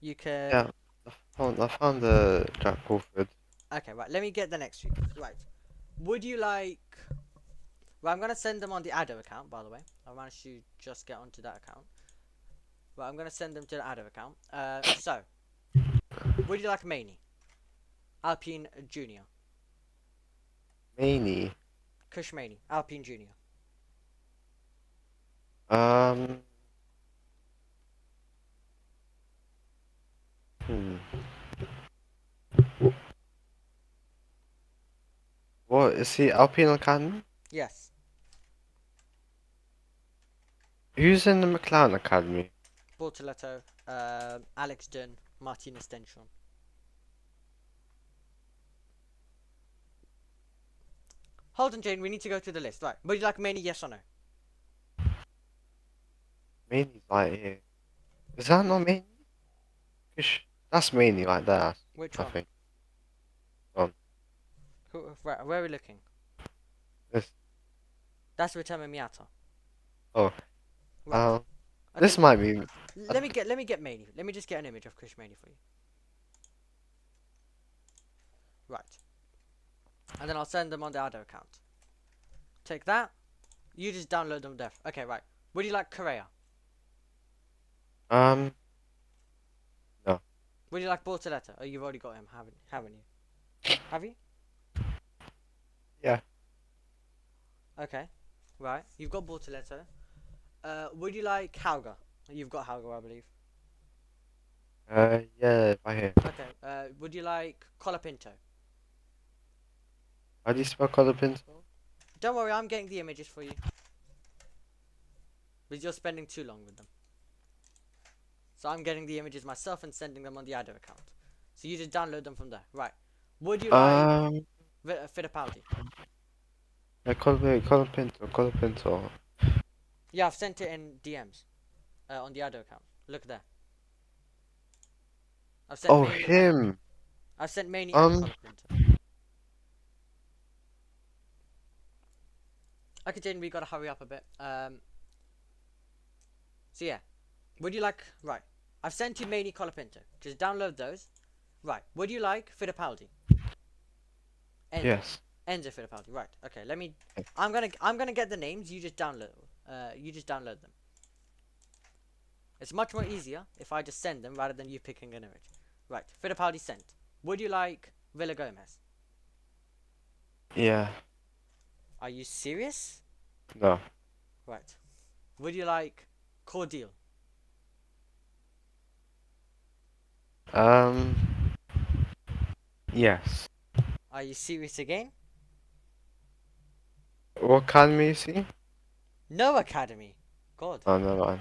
you can. Yeah, I found the Jack Crawford. Okay, right. Let me get the next few. Right. Would you like? Well, I'm gonna send them on the Addo account, by the way. I managed to just get onto that account. Well, I'm gonna send them to the Addo account. So would you like Maney, Alpine Junior, Maney. Kush Maney, Alpine Junior? Um, hmm. What is he? Alpine Academy? Yes. Who's in the McLaren Academy? Bortoletto, Alex Dunn, Martina Stenson. Hold on, Jane. We need to go through the list. Right. Would you like Maney? Yes or no? Maney's right here. Is that not Maney? That's Maney right there, Which I one? think. Um, Right, where are we looking? this. That's Return Miata. Oh, Right. uh, Okay. this might be. Let me get Maney. Let me just get an image of Chris Maney for you. Right. And then I'll send them on the other account. Take that. You just download them there. Okay, right. Would you like Correa? Um, no. Would you like Bortoletto? Oh, you've already got him, haven't you? Have you? Yeah. Okay. Right. You've got Bortoletto. Would you like Hauger? You've got Hauger, I believe. Yeah, right here. Okay. Would you like Colapinto? How do you spell color pencil? Don't worry, I'm getting the images for you. But you're spending too long with them. So I'm getting the images myself and sending them on the Addo account. So you just download them from there. Right. Would you like Um, Fittipaldi? yeah, color pencil. Yeah, I've sent it in DMs on the Addo account. Look there. I've sent Oh, Maney and him. Um, Colapinto. Okay, Jaden, we gotta hurry up a bit. So yeah, would you like right? I've sent you Maney Colapinto. Just download those. Right. Would you like Fittipaldi? Enzo. yes. Enzo Fittipaldi. Right. Okay. Let me. I'm gonna get the names. You just download. You just download them. It's much more easier if I just send them rather than you picking an image. Right. Fittipaldi sent. Would you like Villa Gomez? Yeah. Are you serious? No. Right. Would you like Cordial? Um, yes. Are you serious again? What academy is he? No academy. God. Oh, never mind.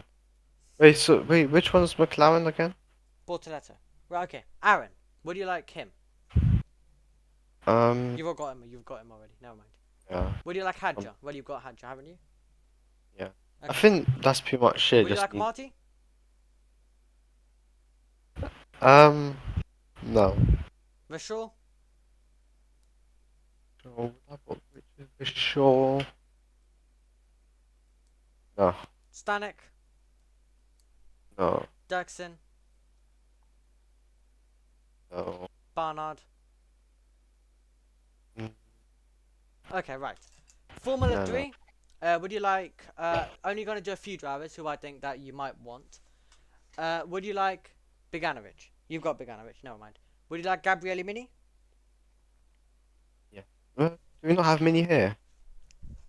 Wait, which one's McLaren again? Bortoletto. Right, okay. Aaron, would you like him? Um, You've all got him. You've got him already. Never mind. yeah, Would you like um, Hadja? Well, you've got Hadja, haven't you? yeah. I Okay. think that's pretty much it. Would you Just like need. Marty? Um, no. Vishal? So, which is for sure? No, Stanek? no, Dirksen? no. Barnard? Mm, Okay, right. Formula no, no. 3? Would you like... only going to do a few drivers who I think that you might want. Would you like Biganovic? You've got Biganovic, never mind. Would you like Gabriele Mini? Yeah. Do we not have many here?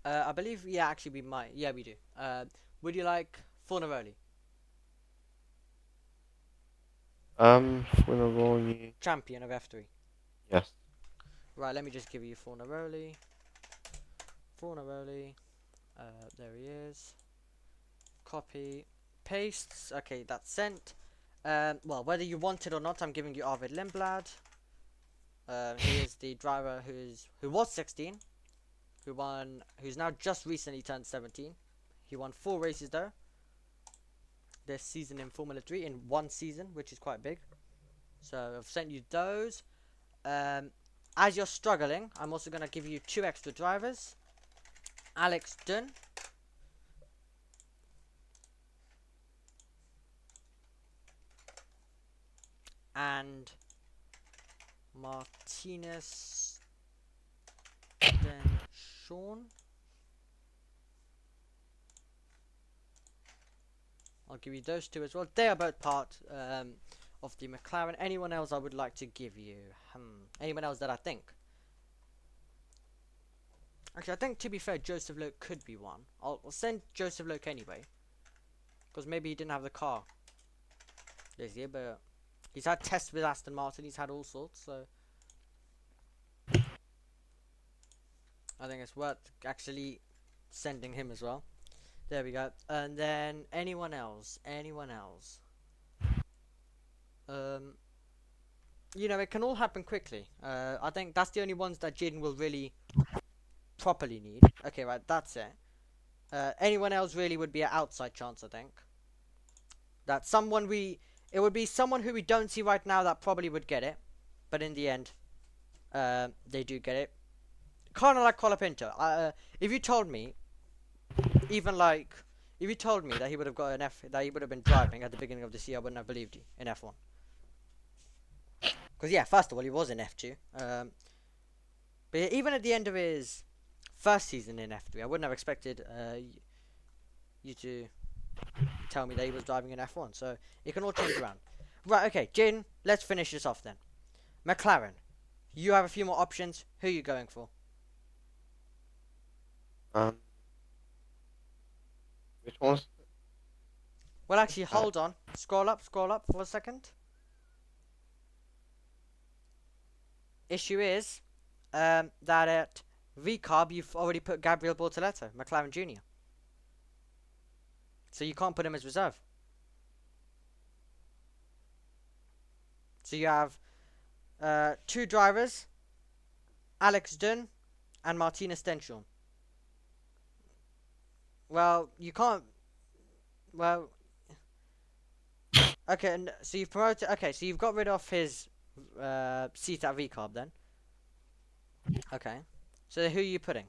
I believe, yeah, actually we might. Yeah, we do. Would you like Fornaroli? Funaboni. Champion of F3. Yes. Right, let me just give you Fornaroli. Fornaroli. There he is. Copy. Pastes. Okay, that's sent. Well, whether you want it or not, I'm giving you Arvid Lindblad. He is the driver who was 16, who's now just recently turned 17. He won 4 races though this season in Formula 3 in one season, which is quite big. So I've sent you those. As you're struggling, I'm also going to give you 2 extra drivers. Alex Dunn and Martinez then Sean. I'll give you those 2 as well. They are both part of the McLaren. Anyone else I would like to give you? Anyone else that I think? Actually, I think to be fair, Joseph Loke could be one. I'll send Joseph Loke anyway. Because maybe he didn't have the car this year, but he's had tests with Aston Martin. He's had all sorts, so I think it's worth actually sending him as well. There we go. And then anyone else? Anyone else? You know, it can all happen quickly. I think that's the only ones that Jayden will really properly need. Okay, right, that's it. Anyone else really would be an outside chance, I think. That someone it would be someone who we don't see right now that probably would get it, but in the end, they do get it. Kind of like Colapinto. If you told me, even like, if you told me that he would have got that he would have been driving at the beginning of this year, I wouldn't have believed you in F1. Because yeah, first of all, he was in F2. But even at the end of his first season in F3, I wouldn't have expected you to tell me that he was driving in F1. So it can all change around. Right, okay, Jayden, let's finish this off then. McLaren, you have a few more options. Who are you going for? Um, which one's Well, actually, that? hold on. Scroll up for a second. Issue is that at VCarb you've already put Gabriel Bortoletto, McLaren Jr. So you can't put him as reserve. So you have 2 drivers, Alex Dunn and Martina Stenshorn. Well, you can't. Well, okay. So you've promoted. Okay, so you've got rid of his seat at VCarb then. Okay. So who are you putting?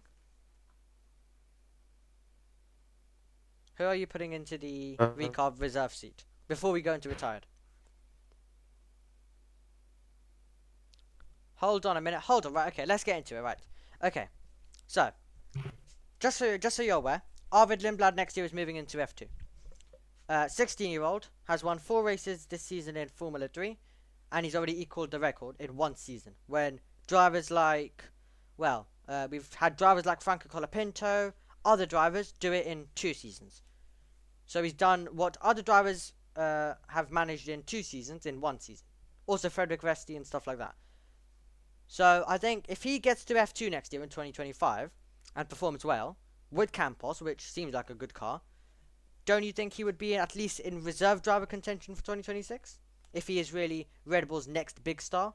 Who are you putting into the Um, VCarb reserve seat before we go into retired? Hold on a minute. Hold on. Right. Okay. Let's get into it. Right. Okay. So just so you're aware, Arvid Lindblad next year is moving into F2. 16-year-old has won 4 races this season in Formula 3, and he's already equaled the record in 1 season. When drivers like, we've had drivers like Franco Colapinto, other drivers do it in 2 seasons. So he's done what other drivers have managed in 2 seasons in 1 season. Also Frederick Vesti and stuff like that. So I think if he gets to F2 next year in 2025 and performs well with Campos, which seems like a good car, don't you think he would be at least in reserve driver contention for 2026? If he is really Red Bull's next big star?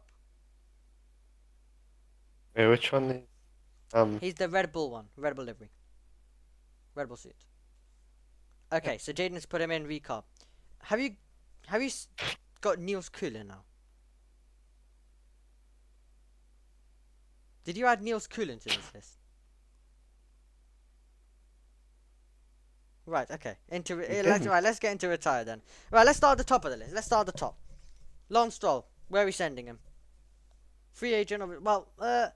Wait, which one is He's the Red Bull one. Red Bull livery. Red Bull suit. yeah. Okay, so Jayden has put him in recar. Have you have you got Niels Cooler now? Did you add Niels Cooler to this list? Right, okay. You Let's didn't. right, let's get into retire then. Right, let's start at the top of the list. Let's start at the top. Lance Stroll, where are we sending him? Free agent or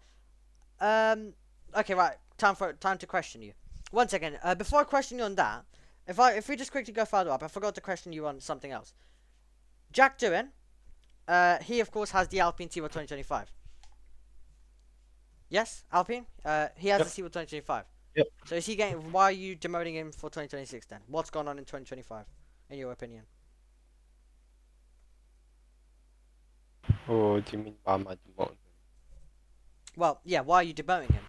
um okay, right. Time to question you. One second. Before I question you on that, if we just quickly go further up, I forgot to question you on something else. Jack Doohan, he of course has the Alpine Seaward 2025. Yes, Alpine. He has the Yep. Seaward 2025. Yep. So is he getting? Why are you demoting him for 2026 then? What's going on in 2025, in your opinion? Or do you mean by my demoting? Well, yeah. Why are you demoting him?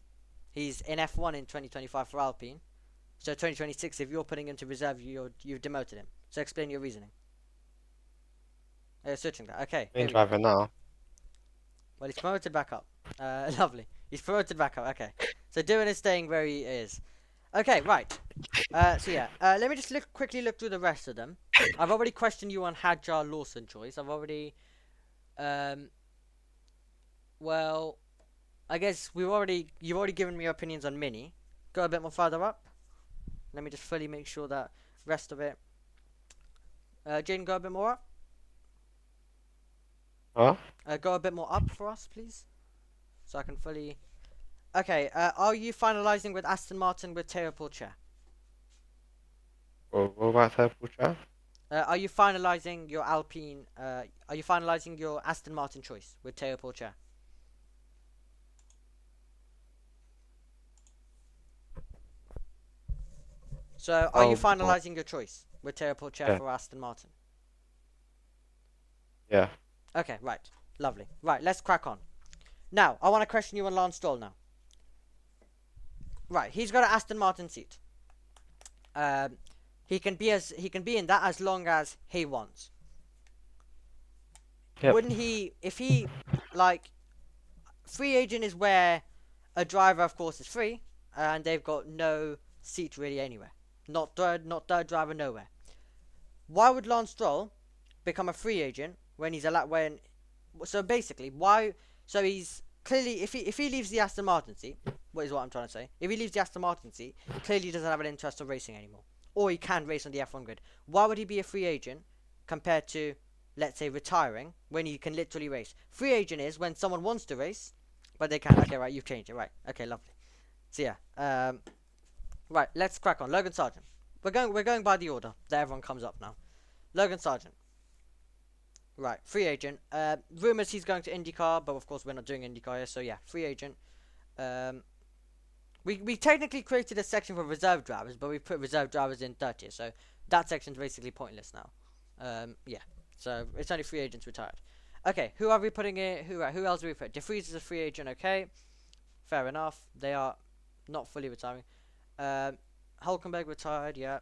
He's in F1 in 2025 for Alpine. So 2026, if you're putting him to reserve, you've demoted him. So explain your reasoning. Switching that. Okay, Main here we go. driver now. Well, he's promoted back up. Lovely. He's promoted back up. Okay. So Dylan is staying where he is. Okay, right. So yeah. Let me just quickly look through the rest of them. I've already questioned you on Hadjar Lawson choice. I've already. Um. Well, I guess you've already given me your opinions on Mini. Go a bit more further up. Let me just fully make sure that rest of it. Jane, go a bit more up. Huh? Go a bit more up for us, please, so I can fully. Okay. Are you finalizing with Aston Martin with Teo Chair? Or what about Purple Chat? Are you finalizing your Alpine? Are you finalizing your Aston Martin choice with Teo Chair? So, are you Oh, finalizing your choice with Teo Chair yeah. for Aston Martin? Yeah. Okay, right, lovely. Right, let's crack on. Now, I want to question you on Lance Stroll now. Right, he's got an Aston Martin seat. Um, he can be in that as long as he wants. Yep. Wouldn't he? If he like free agent is where a driver, of course, is free, and they've got no seat really anywhere. Not third driver nowhere. Why would Lance Stroll become a free agent when he's a lot when? So basically, why? So he's clearly if he leaves the Aston Martin seat, what is what I'm trying to say? If he leaves the Aston Martin seat, clearly he doesn't have an interest of racing anymore, or he can race on the F1 grid. Why would he be a free agent compared to, let's say, retiring when he can literally race? Free agent is when someone wants to race, but they can't. Okay, right, you've changed it. Right. Okay, lovely. So yeah, right, let's crack on. Logan Sargent. We're going by the order that everyone comes up now. Logan Sargent. Right, free agent. Rumors he's going to IndyCar, but of course we're not doing IndyCar here, so yeah, free agent. Um, we technically created a section for reserve drivers, but we put reserve drivers in 30th, so that section's basically pointless now. Yeah, so it's only free agents retired. Okay, who are we putting in? Who else do we put? DeFries is a free agent, okay. Fair enough. They are not fully retiring. Um, Hulkenberg retired, yeah.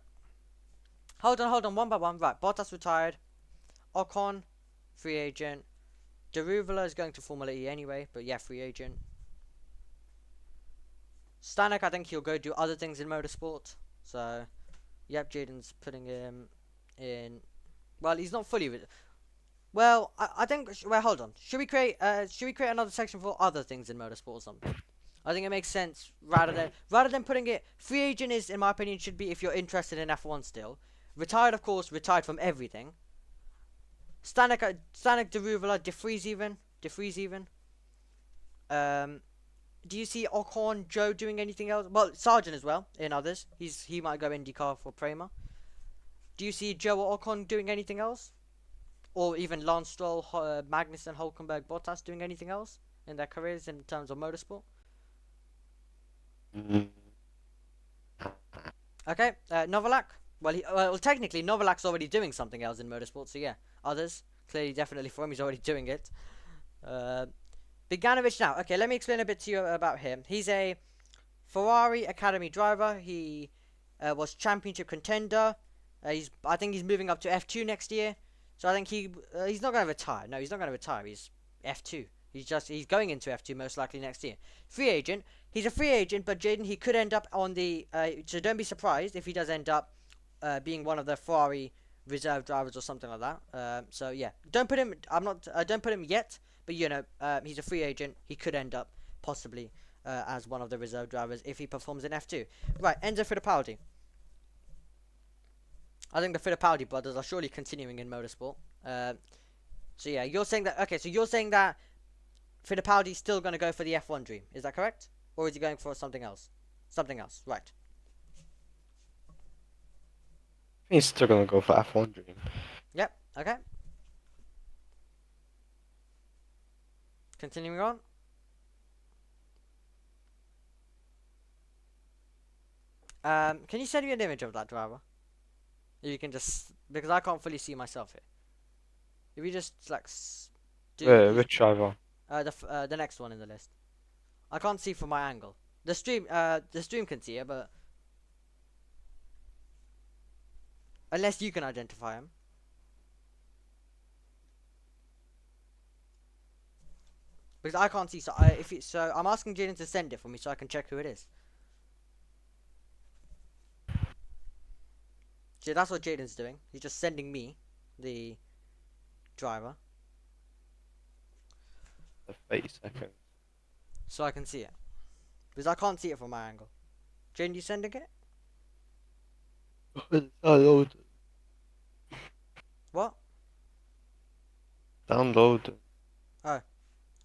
Hold on, one by one. Right, Bottas retired. Ocon, free agent. Deruvula is going to Formula E anyway, but yeah, free agent. Stanek, I think he'll go do other things in motorsport. So, yep, Jayden's putting him in. Well, he's not fully. Well, I think. Well, hold on. Should we create another section for other things in motorsport or something? I think it makes sense rather than putting it. Free agent is, in my opinion, should be if you're interested in F1 still. Retired, of course, retired from everything. Stanek, Deruvula, DeFries even. Um, do you see Ocon, Joe doing anything else? Well, Sargent as well. In others, he might go IndyCar for Prema. Do you see Joe or Ocon doing anything else, or even Lance Stroll, Magnussen, Hulkenberg, Bottas doing anything else in their careers in terms of motorsport? Mm, Okay, Novalak. Well, technically Novalak's already doing something else in motorsport. So yeah, others. Clearly, definitely for him, he's already doing it. Uh, Bogdanovic now. Okay, let me explain a bit to you about him. He's a Ferrari Academy driver. He was championship contender. I think he's moving up to F2 next year. So I think he's not going to retire. No, he's not going to retire. He's F2. He's going into F2 most likely next year. Free agent. He's a free agent, but Jayden, he could end up on the. So don't be surprised if he does end up being one of the Ferrari reserve drivers or something like that. So yeah, don't put him. I'm not. Don't put him yet. But he's a free agent. He could end up possibly as one of the reserve drivers if he performs in F2. Right, Enzo Fittipaldi. I think the Fittipaldi brothers are surely continuing in motorsport. So yeah, you're saying that. Okay, so you're saying that Fittipaldi's still going to go for the F1 dream. Is that correct? Or is he going for something else? Something else, right. He's still gonna go for F1 dream. Yep, okay. Continuing on. Can you send me an image of that driver? You can just, because I can't fully see myself here. If you just like do his Which driver? the next one in the list. I can't see from my angle. The stream can see it, but unless you can identify him. Because I can't see, so I'm asking Jayden to send it for me so I can check who it is. See, that's what Jayden's doing. He's just sending me the driver 30 seconds. so I can see it. Because I can't see it from my angle. Jayden, you sending it? Download. What? Download. Oh.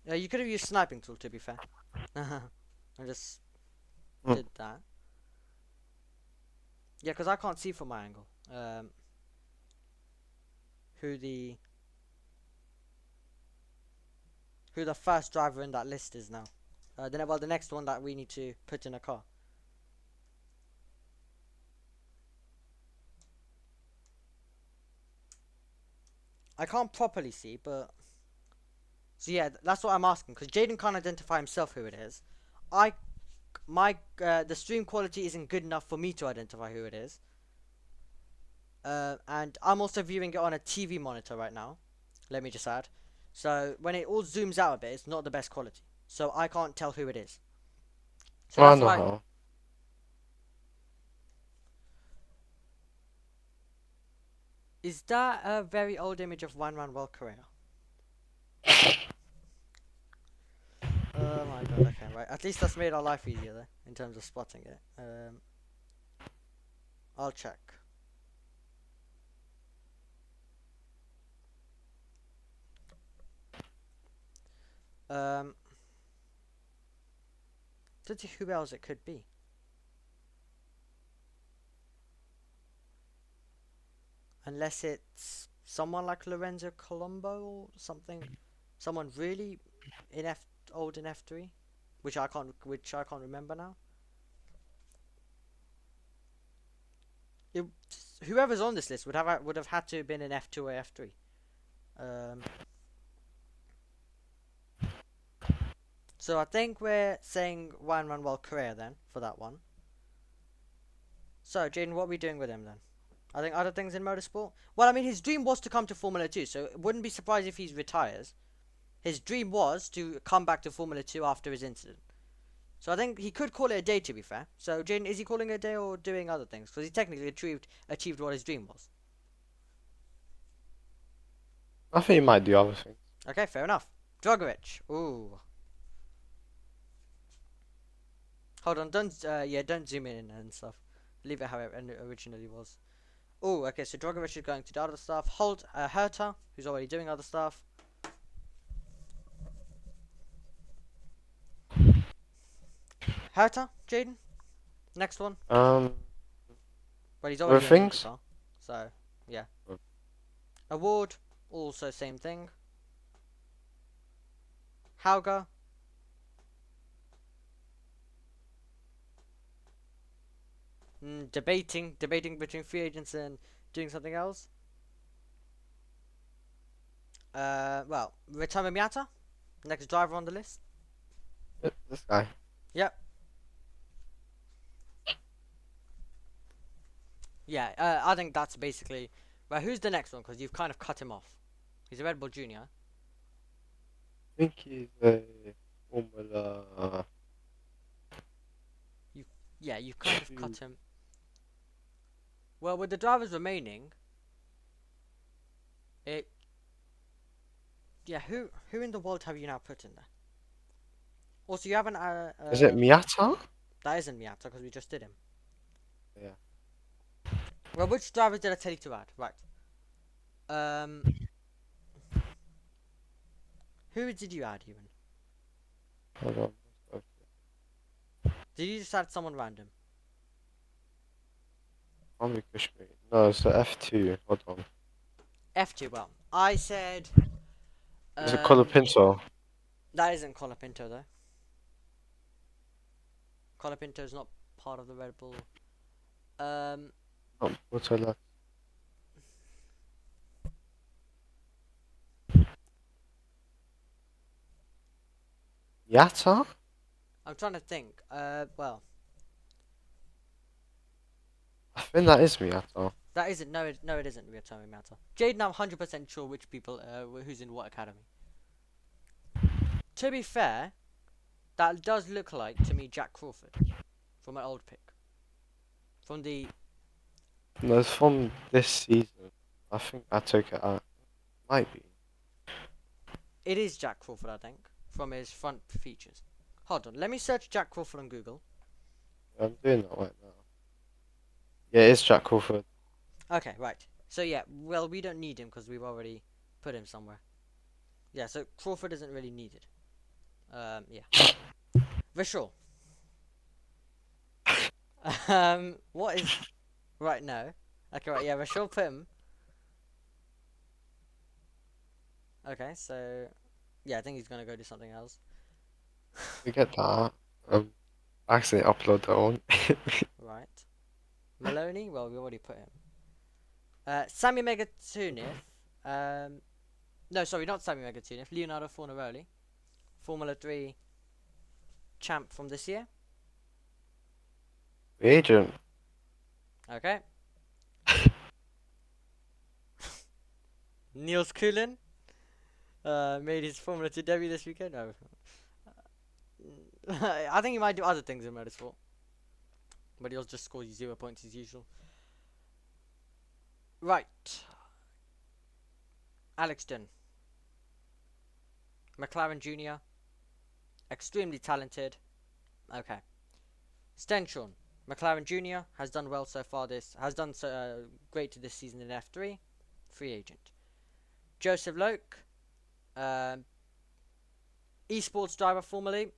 Yeah, you could have used sniping tool to be fair. I just Hmm. did that. Yeah, because I can't see from my angle. Who the first driver in that list is now. The next one that we need to put in a car. I can't properly see, but so yeah, that's what I'm asking because Jayden can't identify himself who it is. I the stream quality isn't good enough for me to identify who it is. And I'm also viewing it on a TV monitor right now. Let me just add. So when it all zooms out a bit, it's not the best quality. So I can't tell who it is. So I that's know why. how. Is that a very old image of Juan Manuel Correa? Oh my god, okay, right. At least that's made our life easier though, in terms of spotting it. I'll check. Um, let's see who else it could be. Unless it's someone like Lorenzo Colombo or something. Someone really in old in F3, which I can't remember now. It, whoever's on this list would have had to have been in F2 or F3. Um, so I think we're saying Juan Manuel Correa then for that one. So Jayden, what are we doing with him then? I think other things in motorsport. Well, I mean, his dream was to come to Formula 2, so it wouldn't be surprised if he retires. His dream was to come back to Formula 2 after his incident. So I think he could call it a day, to be fair. So Jayden, is he calling it a day or doing other things? Because he technically achieved what his dream was. I think he might do other things. Okay, fair enough. Drogovic. Ooh. Hold on, don't zoom in and stuff. Leave it how it originally was. Ooh, okay, so Drogovic is going to do other stuff. Herta, who's already doing other stuff. Herta, Jayden. Next one. Well, he's Other already entered the things? car. So, yeah. Award, also same thing. Hauger. Debating between free agents and doing something else. Well, Ritomo Miata, next driver on the list. This guy. Yep. Yeah, I think that's basically. Well, who's the next one? Because you've kind of cut him off. He's a Red Bull Junior. I think he's a Formula You, yeah, you've kind of 2. cut him. Well, with the drivers remaining, it. Yeah, who in the world have you now put in there? Also, you haven't. Is it Miata? That isn't Miata because we just did him. Yeah. Well, which drivers did I tell you to add? Right. Um, who did you add even? Hold on. Did you just add someone random? Omri Kashmir. No, so F2. Hold on. F2. Well, I said. Is it Um, Colapinto? that isn't Colapinto though. Colapinto is not part of the Red Bull. Um, Not Bortola. Miata? I'm trying to think. Well, I think that is Miata. that isn't. No, it isn't Ryotomi Miata. Jayden, I'm 100% sure which people, who's in what academy. To be fair, that does look like to me Jack Crawford from an old pick. From the. No, it's from this season. I think I took it out. Might be. It is Jack Crawford, I think, from his front features. Hold on, let me search Jack Crawford on Google. I'm doing that right now. Yeah, it's Jack Crawford. Okay, right. So yeah, well, we don't need him because we've already put him somewhere. Yeah, so Crawford isn't really needed. Yeah. Vishal. What is right now? Okay, right, yeah, Vishal put him. Okay, so yeah, I think he's gonna go do something else. Forget that. I accidentally upload that one. Right. Maloney, well, we already put him. Sammy Megatunif. No, sorry, not Sammy Megatunif. Leonardo Fornaroli, Formula 3 champ from this year. Agent. Okay. Niels Kulin made his Formula 2 debut this weekend. No. I think he might do other things in motorsport. But he'll just score you 0 points as usual. Right. Alex Dunn. McLaren Jr. Extremely talented. Okay. Stenchon. McLaren Jr. has done well so far. Has done so great this season in F3. Free agent. Joseph Loke. Um, esports driver formerly.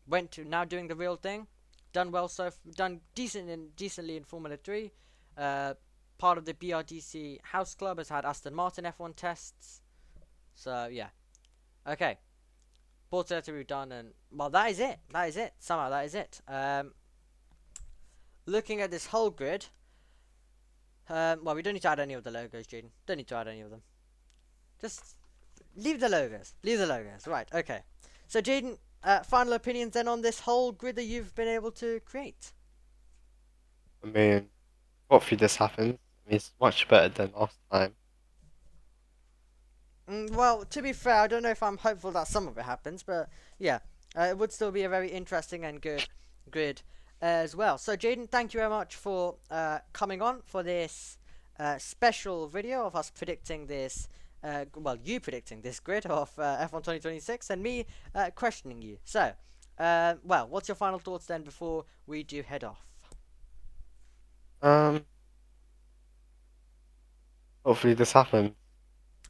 Went to now doing the real thing. Done well done decently in Formula 3. Part of the BRDC House Club, has had Aston Martin F1 tests. So yeah. Okay. Portrait we've done, and well, that is it. That is it. Somehow that is it. Looking at this whole grid. Well, we don't need to add any of the logos, Jayden. Don't need to add any of them. Just leave the logos. Leave the logos. Right. Okay. So Jayden, final opinions then on this whole grid that you've been able to create. I mean, hopefully this happens. I mean, it's much better than last time. Well, to be fair, I don't know if I'm hopeful that some of it happens, but yeah, it would still be a very interesting and good grid as well. So, Jayden, thank you very much for coming on for this special video of us predicting this. Well, you predicting this grid of F1 2026 and me questioning you. So, well, what's your final thoughts then before we do head off? Um, Hopefully this happens.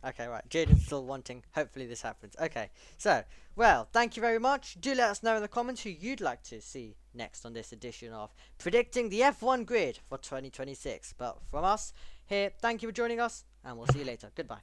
Okay, right. Jayden's still wanting. Hopefully this happens. Okay, so, well, thank you very much. Do let us know in the comments who you'd like to see next on this edition of Predicting the F1 Grid for 2026. But from us here, thank you for joining us, and we'll see you later. Goodbye.